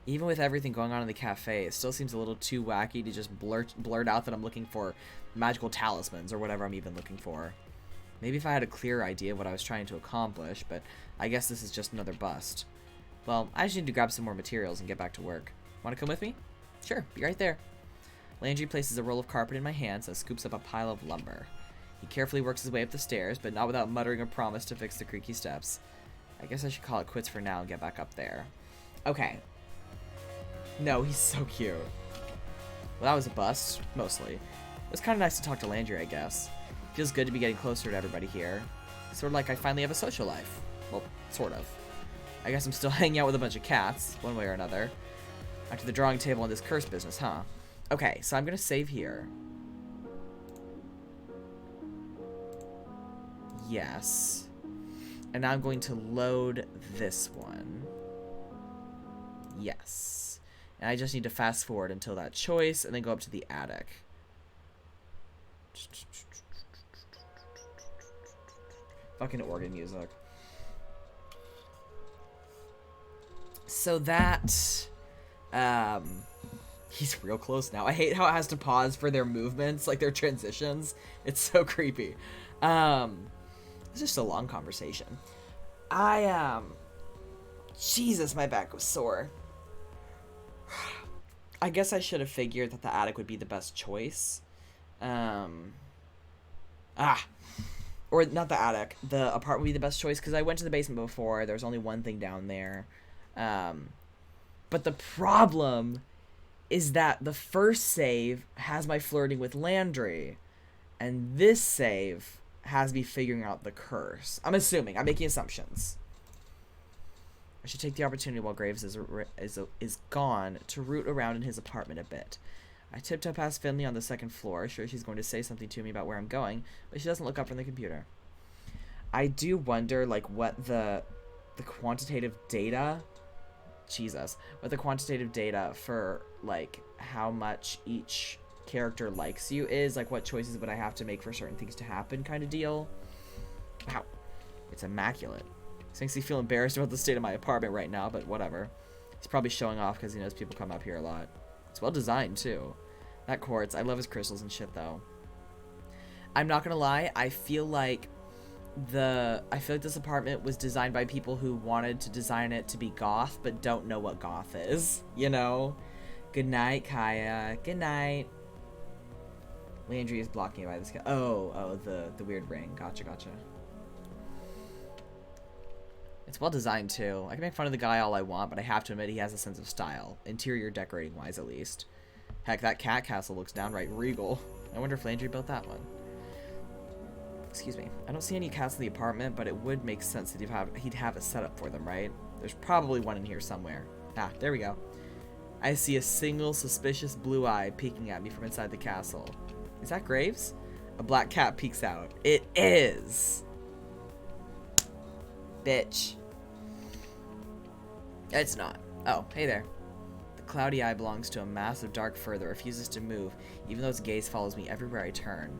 Even with everything going on in the cafe, it still seems a little too wacky to just blurt out that I'm looking for magical talismans, or whatever I'm even looking for. Maybe if I had a clearer idea of what I was trying to accomplish, but I guess this is just another bust. Well, I just need to grab some more materials and get back to work. Want to come with me? Sure, be right there. Landry places a roll of carpet in my hands and scoops up a pile of lumber. He carefully works his way up the stairs, but not without muttering a promise to fix the creaky steps. I guess I should call it quits for now and get back up there. Okay. No, he's so cute. Well, that was a bust, mostly. It was kind of nice to talk to Landry, I guess. Feels good to be getting closer to everybody here. Sort of like I finally have a social life. Well, sort of. I guess I'm still hanging out with a bunch of cats, one way or another. Back to the drawing table in this curse business, huh? Okay, so I'm gonna save here. Yes. And now I'm going to load this one. Yes. And I just need to fast forward until that choice and then go up to the attic. Fucking organ music. So that... he's real close now. I hate how it has to pause for their movements, like their transitions. It's so creepy. It's just a long conversation. Jesus, my back was sore. I guess I should have figured that the attic would be the best choice. Or not the attic. The apartment would be the best choice because I went to the basement before. There was only one thing down there. But the problem is that the first save has my flirting with Landry, and this save has me figuring out the curse. I'm assuming. I'm making assumptions. I should take the opportunity while Graves is gone to root around in his apartment a bit. I tiptoe past Finley on the second floor, sure she's going to say something to me about where I'm going, but she doesn't look up from the computer. I do wonder, like, what the quantitative data... Jesus. What the quantitative data for, like, how much each character likes you is. Like, what choices would I have to make for certain things to happen kind of deal. Wow. It's immaculate. This makes me feel embarrassed about the state of my apartment right now, but whatever. He's probably showing off because he knows people come up here a lot. It's well designed, too. That quartz, I love his crystals and shit, though. I'm not gonna lie, I feel like this apartment was designed by people who wanted to design it to be goth, but don't know what goth is, you know? Good night, Kaya. Good night. Landry is blocking it by this guy. Oh, the weird ring. Gotcha. It's well designed too. I can make fun of the guy all I want, but I have to admit he has a sense of style. Interior decorating wise, at least. Heck, that cat castle looks downright regal. I wonder if Landry built that one. Excuse me. I don't see any cats in the apartment, but it would make sense that he'd have a setup for them, right? There's probably one in here somewhere. Ah, there we go. I see a single suspicious blue eye peeking at me from inside the castle. Is that Graves? A black cat peeks out. It is! Bitch. It's not. Oh, hey there. The cloudy eye belongs to a massive dark fur that refuses to move, even though its gaze follows me everywhere I turn.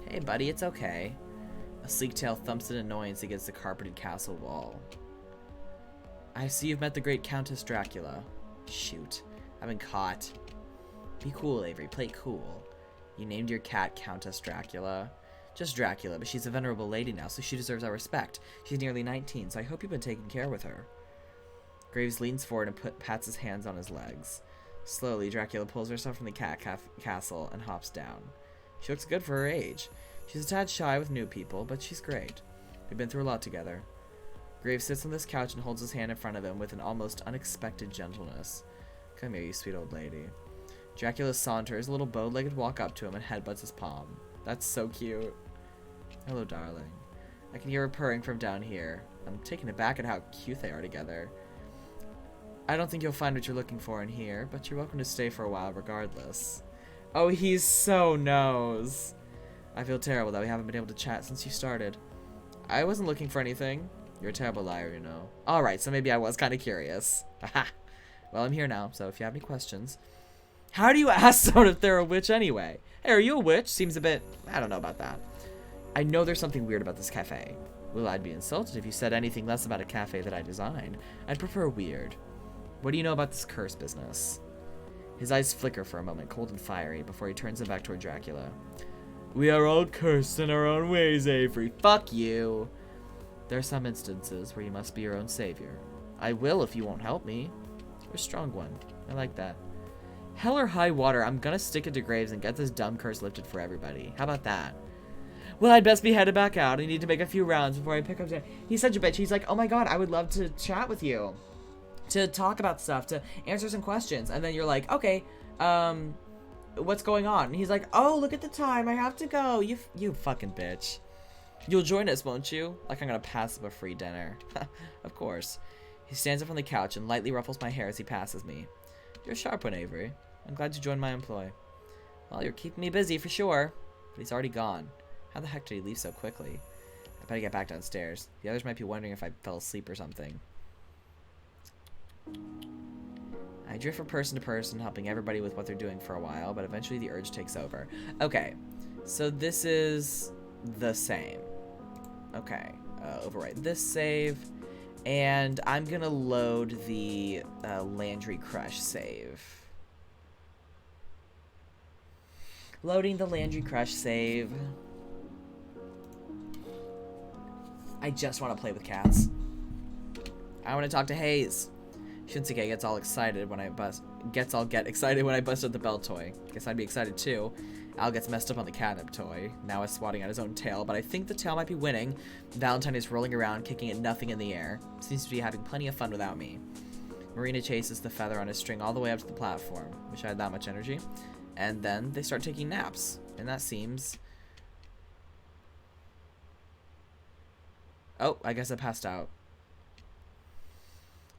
Hey, buddy, it's okay. A sleek tail thumps in annoyance against the carpeted castle wall. I see you've met the great Countess Dracula. Shoot. I've been caught. Be cool, Avery. Play cool. You named your cat Countess Dracula. Just Dracula, but she's a venerable lady now, so she deserves our respect. She's nearly 19, so I hope you've been taking care with her. Graves leans forward and pats his hands on his legs. Slowly, Dracula pulls herself from the cat castle and hops down. She looks good for her age. She's a tad shy with new people, but she's great. We've been through a lot together. Graves sits on this couch and holds his hand in front of him with an almost unexpected gentleness. Come here, you sweet old lady. Dracula saunters, a little bow-legged walk up to him and headbutts his palm. That's so cute. Hello, darling. I can hear her purring from down here. I'm taken aback at how cute they are together. I don't think you'll find what you're looking for in here, but you're welcome to stay for a while regardless. Oh, he's so nose. I feel terrible that we haven't been able to chat since you started. I wasn't looking for anything. You're a terrible liar, you know. Alright, so maybe I was kind of curious. Aha. Well, I'm here now, so if you have any questions. How do you ask someone if they're a witch anyway? Hey, are you a witch? Seems a bit... I don't know about that. I know there's something weird about this cafe. Well, I'd be insulted if you said anything less about a cafe that I designed. I'd prefer weird. What do you know about this curse business? His eyes flicker for a moment, cold and fiery, before he turns them back toward Dracula. We are all cursed in our own ways, Avery. Fuck you. There are some instances where you must be your own savior. I will if you won't help me. You're a strong one. I like that. Hell or high water, I'm gonna stick it to Graves and get this dumb curse lifted for everybody. How about that? Well, I'd best be headed back out. I need to make a few rounds before I pick up... He's such a bitch. He's like, oh my god, I would love to chat with you. To talk about stuff, to answer some questions. And then you're like, okay, what's going on? And he's like, oh, look at the time. I have to go. You fucking bitch. You'll join us, won't you? Like I'm gonna pass up a free dinner. Of course. He stands up from the couch and lightly ruffles my hair as he passes me. You're a sharp one, Avery. I'm glad you joined my employ. Well, you're keeping me busy for sure. But he's already gone. How the heck did he leave so quickly? I better get back downstairs. The others might be wondering if I fell asleep or something. I drift from person to person, helping everybody with what they're doing for a while, but eventually the urge takes over. Okay, so this is the same. Okay, overwrite this save, and I'm gonna load the Landry Crush save. Loading the Landry Crush save. I just want to play with cats. I want to talk to Hayes. Shinsuke gets all excited when I get excited when I busted the bell toy. Guess I'd be excited too. Al gets messed up on the catnip toy. Now is swatting at his own tail, but I think the tail might be winning. Valentine is rolling around, kicking at nothing in the air. Seems to be having plenty of fun without me. Marina chases the feather on his string all the way up to the platform. Wish I had that much energy. And then they start taking naps. And that seems... Oh, I guess I passed out.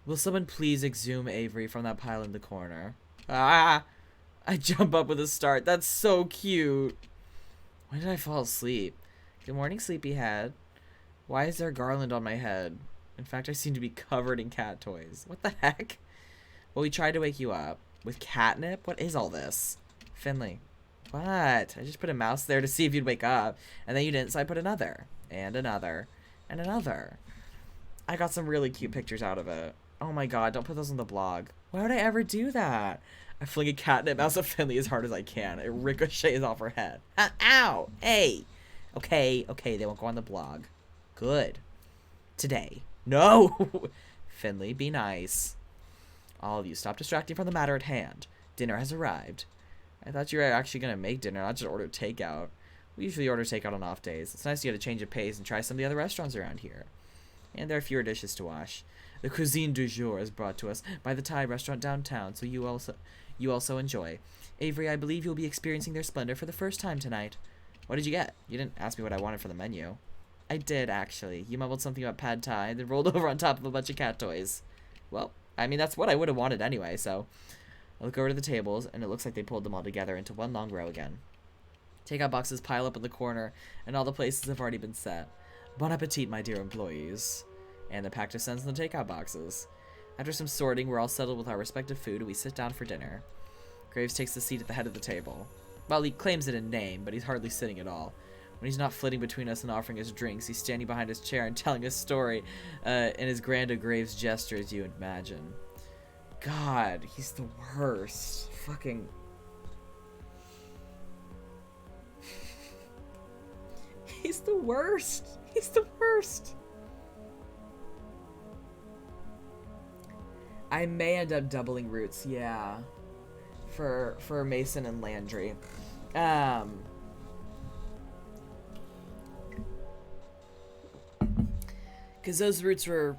Will someone please exhume Avery from that pile in the corner? Ah! I jump up with a start. That's so cute. When did I fall asleep? Good morning, sleepyhead. Why is there a garland on my head? In fact, I seem to be covered in cat toys. What the heck? Well, we tried to wake you up. With catnip? What is all this? Finley. What? I just put a mouse there to see if you'd wake up. And then you didn't, so I put another. And another. And another. I got some really cute pictures out of it. Oh my god, don't put those on the blog. Why would I ever do that? I fling a catnip mouse at Finley as hard as I can. It ricochets off her head. Ow! Hey! Okay, they won't go on the blog. Good. Today. No! Finley, be nice. All of you, stop distracting from the matter at hand. Dinner has arrived. I thought you were actually going to make dinner, not just order takeout. We usually order takeout on off days. It's nice to get a change of pace and try some of the other restaurants around here. And there are fewer dishes to wash. The cuisine du jour is brought to us by the Thai restaurant downtown, so you also enjoy. Avery, I believe you'll be experiencing their splendor for the first time tonight. What did you get? You didn't ask me what I wanted for the menu. I did, actually. You mumbled something about pad thai and then rolled over on top of a bunch of cat toys. Well, I mean, that's what I would have wanted anyway, so... I look over to the tables, and it looks like they pulled them all together into one long row again. Takeout boxes pile up in the corner, and all the places have already been set. Bon appetit, my dear employees. And the pack descends in the takeout boxes. After some sorting, we're all settled with our respective food, and we sit down for dinner. Graves takes the seat at the head of the table. Well, he claims it in name, but he's hardly sitting at all. When he's not flitting between us and offering us drinks, he's standing behind his chair and telling a story in as grand a Graves gesture as you imagine. God, he's the worst. Fucking... He's the worst. He's the worst. I may end up doubling routes, yeah. For Mason and Landry. Because those routes were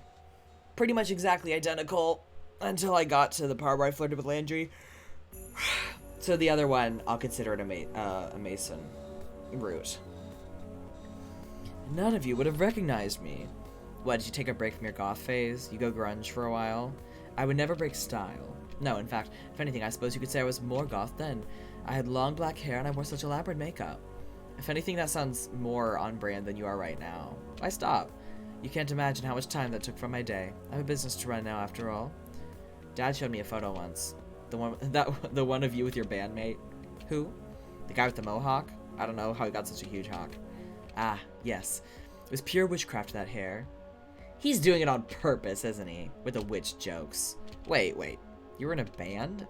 pretty much exactly identical until I got to the part where I flirted with Landry. So the other one, I'll consider it a Mason route. None of you would have recognized me. What, did you take a break from your goth phase? You go grunge for a while? I would never break style. No, in fact, if anything, I suppose you could say I was more goth then. I had long black hair and I wore such elaborate makeup. If anything, that sounds more on brand than you are right now. Why stop? You can't imagine how much time that took from my day. I have a business to run now, after all. Dad showed me a photo once. The one of you with your bandmate. Who? The guy with the mohawk? I don't know how he got such a huge hawk. Ah, yes. It was pure witchcraft, that hair. He's doing it on purpose, isn't he? With the witch jokes. Wait. You were in a band?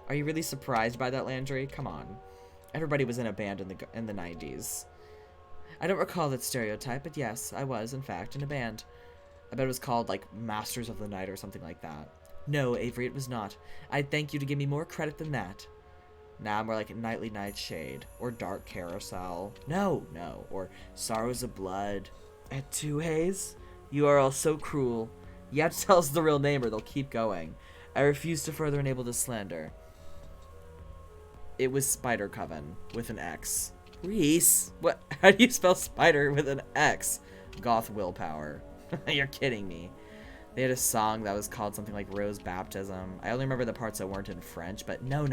Are you really surprised by that, Landry? Come on. Everybody was in a band in the 90s. I don't recall that stereotype, but yes, I was, in fact, in a band. I bet it was called, like, Masters of the Night or something like that. No, Avery, it was not. I'd thank you to give me more credit than that. Now more like Nightly Nightshade, or Dark Carousel. No, or Sorrows of Blood. At Two Haze? You are all so cruel. You have to tell us the real name or they'll keep going. I refuse to further enable this slander. It was Spider Coven, with an X. Reese? What? How do you spell spider with an X? Goth willpower. You're kidding me. They had a song that was called something like Rose Baptism. I only remember the parts that weren't in French, but no.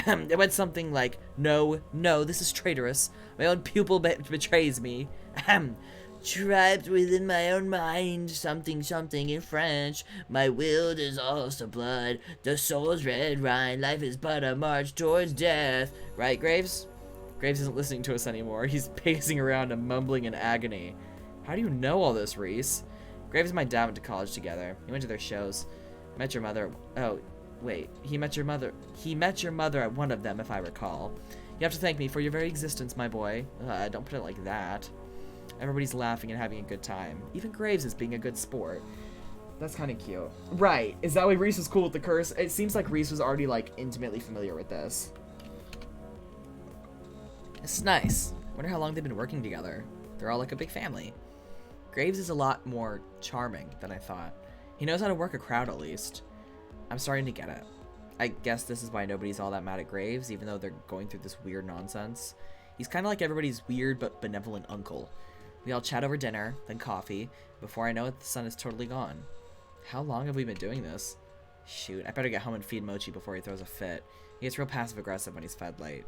It went something like, no, this is traitorous. My own pupil betrays me. Trapped within my own mind, something in French. My will dissolves to blood, the soul's red wine. Life is but a march towards death. Right, Graves? Graves isn't listening to us anymore. He's pacing around and mumbling in agony. How do you know all this, Reese? Graves and my dad went to college together. He went to their shows. Met your mother. Oh, wait. He met your mother at one of them, if I recall. You have to thank me for your very existence, my boy. Don't put it like that. Everybody's laughing and having a good time. Even Graves is being a good sport. That's kind of cute. Right. Is that why Reese was cool with the curse? It seems like Reese was already, like, intimately familiar with this. This is nice. Wonder how long they've been working together. They're all like a big family. Graves is a lot more charming than I thought. He knows how to work a crowd, at least. I'm starting to get it. I guess this is why nobody's all that mad at Graves, even though they're going through this weird nonsense. He's kind of like everybody's weird but benevolent uncle. We all chat over dinner, then coffee. Before I know it, the sun is totally gone. How long have we been doing this? Shoot, I better get home and feed Mochi before he throws a fit. He gets real passive-aggressive when he's fed late.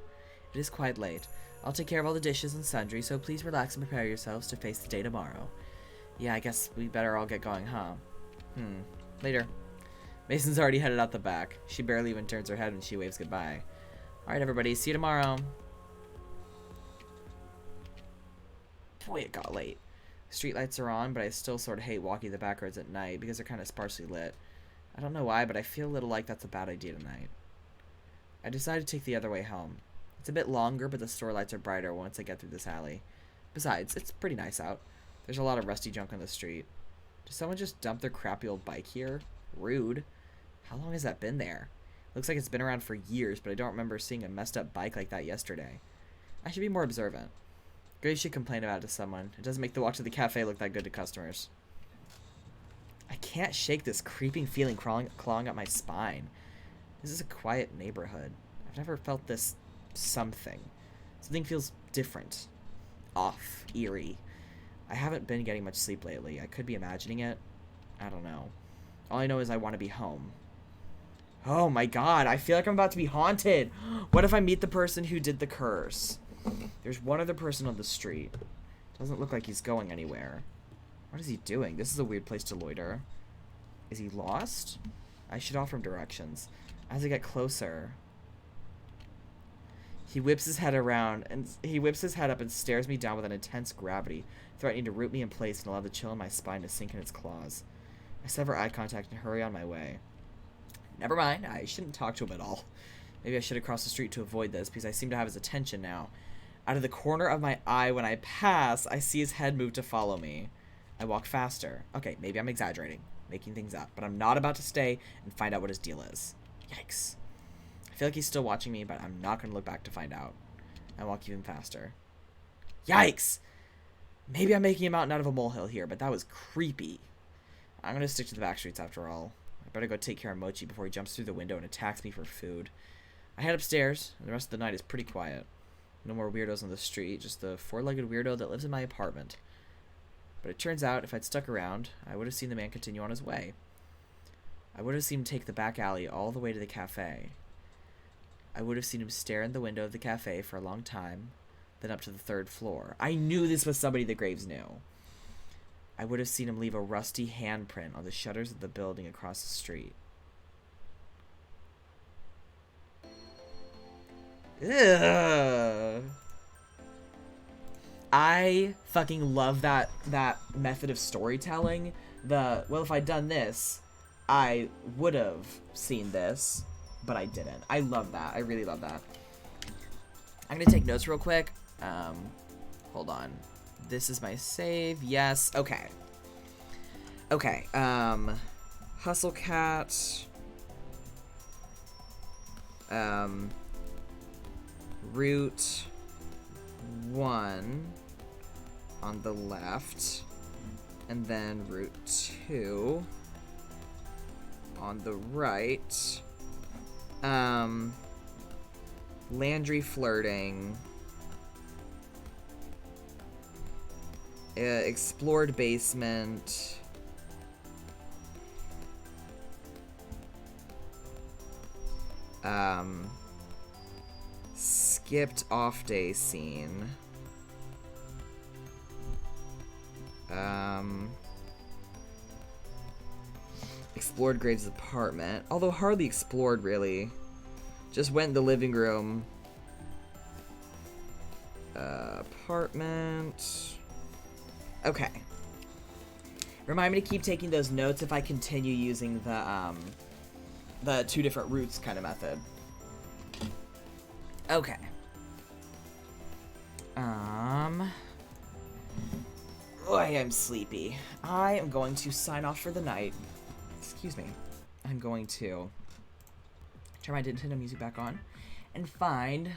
It is quite late. I'll take care of all the dishes and sundry, so please relax and prepare yourselves to face the day tomorrow. Yeah, I guess we better all get going, huh? Later. Mason's already headed out the back. She barely even turns her head when she waves goodbye. Alright, everybody, see you tomorrow. Boy, it got late. Streetlights are on, but I still sort of hate walking the back roads at night because they're kind of sparsely lit. I don't know why, but I feel a little like that's a bad idea tonight. I decided to take the other way home. It's a bit longer, but the store lights are brighter once I get through this alley. Besides, it's pretty nice out. There's a lot of rusty junk on the street. Did someone just dump their crappy old bike here? Rude. How long has that been there? Looks like it's been around for years, but I don't remember seeing a messed up bike like that yesterday. I should be more observant. Graves should complain about it to someone. It doesn't make the walk to the cafe look that good to customers. I can't shake this creeping feeling clawing up my spine. This is a quiet neighborhood. I've never felt this something. Something feels different. Off. Eerie. I haven't been getting much sleep lately. I could be imagining it. I don't know. All I know is I want to be home. Oh my god, I feel like I'm about to be haunted. What if I meet the person who did the curse? There's one other person on the street. Doesn't look like he's going anywhere. What is he doing? This is a weird place to loiter. Is he lost? I should offer him directions. As I get closer, he whips his head around and he whips his head up and stares me down with an intense gravity, threatening to root me in place and allow the chill in my spine to sink in its claws. I sever eye contact and hurry on my way. Never mind, I shouldn't talk to him at all. Maybe I should have crossed the street to avoid this, because I seem to have his attention now. Out of the corner of my eye when I pass, I see his head move to follow me. I walk faster. Okay, maybe I'm exaggerating, making things up, but I'm not about to stay and find out what his deal is. Yikes. I feel like he's still watching me, but I'm not going to look back to find out. I walk even faster. Yikes! Maybe I'm making a mountain out of a molehill here, but that was creepy. I'm going to stick to the back streets after all. I better go take care of Mochi before he jumps through the window and attacks me for food. I head upstairs, and the rest of the night is pretty quiet. No more weirdos on the street, just the four-legged weirdo that lives in my apartment. But it turns out, if I'd stuck around, I would have seen the man continue on his way. I would have seen him take the back alley all the way to the cafe. I would have seen him stare in the window of the cafe for a long time, then up to the 3rd floor. I knew this was somebody that Graves knew. I would have seen him leave a rusty handprint on the shutters of the building across the street. Ugh. I fucking love that method of storytelling. Well, if I'd done this, I would have seen this, but I didn't. I love that. I really love that. I'm gonna take notes real quick. Hold on. This is my save. Yes. Okay. Okay. Hustle Cat. Route 1 on the left, and then Route 2 on the right. Landry flirting. Explored basement. Skipped off day scene. Explored Graves' apartment, although hardly explored really. Just went in the living room. Apartment. Okay. Remind me to keep taking those notes if I continue using the 2 different routes kind of method. Okay. Boy, I'm sleepy. I am going to sign off for the night. Excuse me. I'm going to turn my Nintendo music back on and find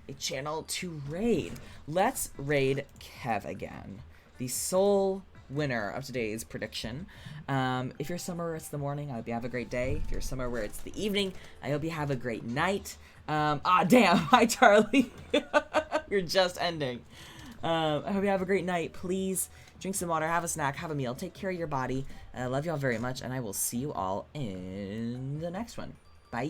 a channel to raid. Let's raid Kev again, the sole winner of today's prediction. If you're somewhere where it's the morning, I hope you have a great day. If you're somewhere where it's the evening, I hope you have a great night. Damn. Hi, Charlie. You're just ending. I hope you have a great night. Please drink some water, have a snack, have a meal, take care of your body. I love you all very much, and I will see you all in the next one. Bye.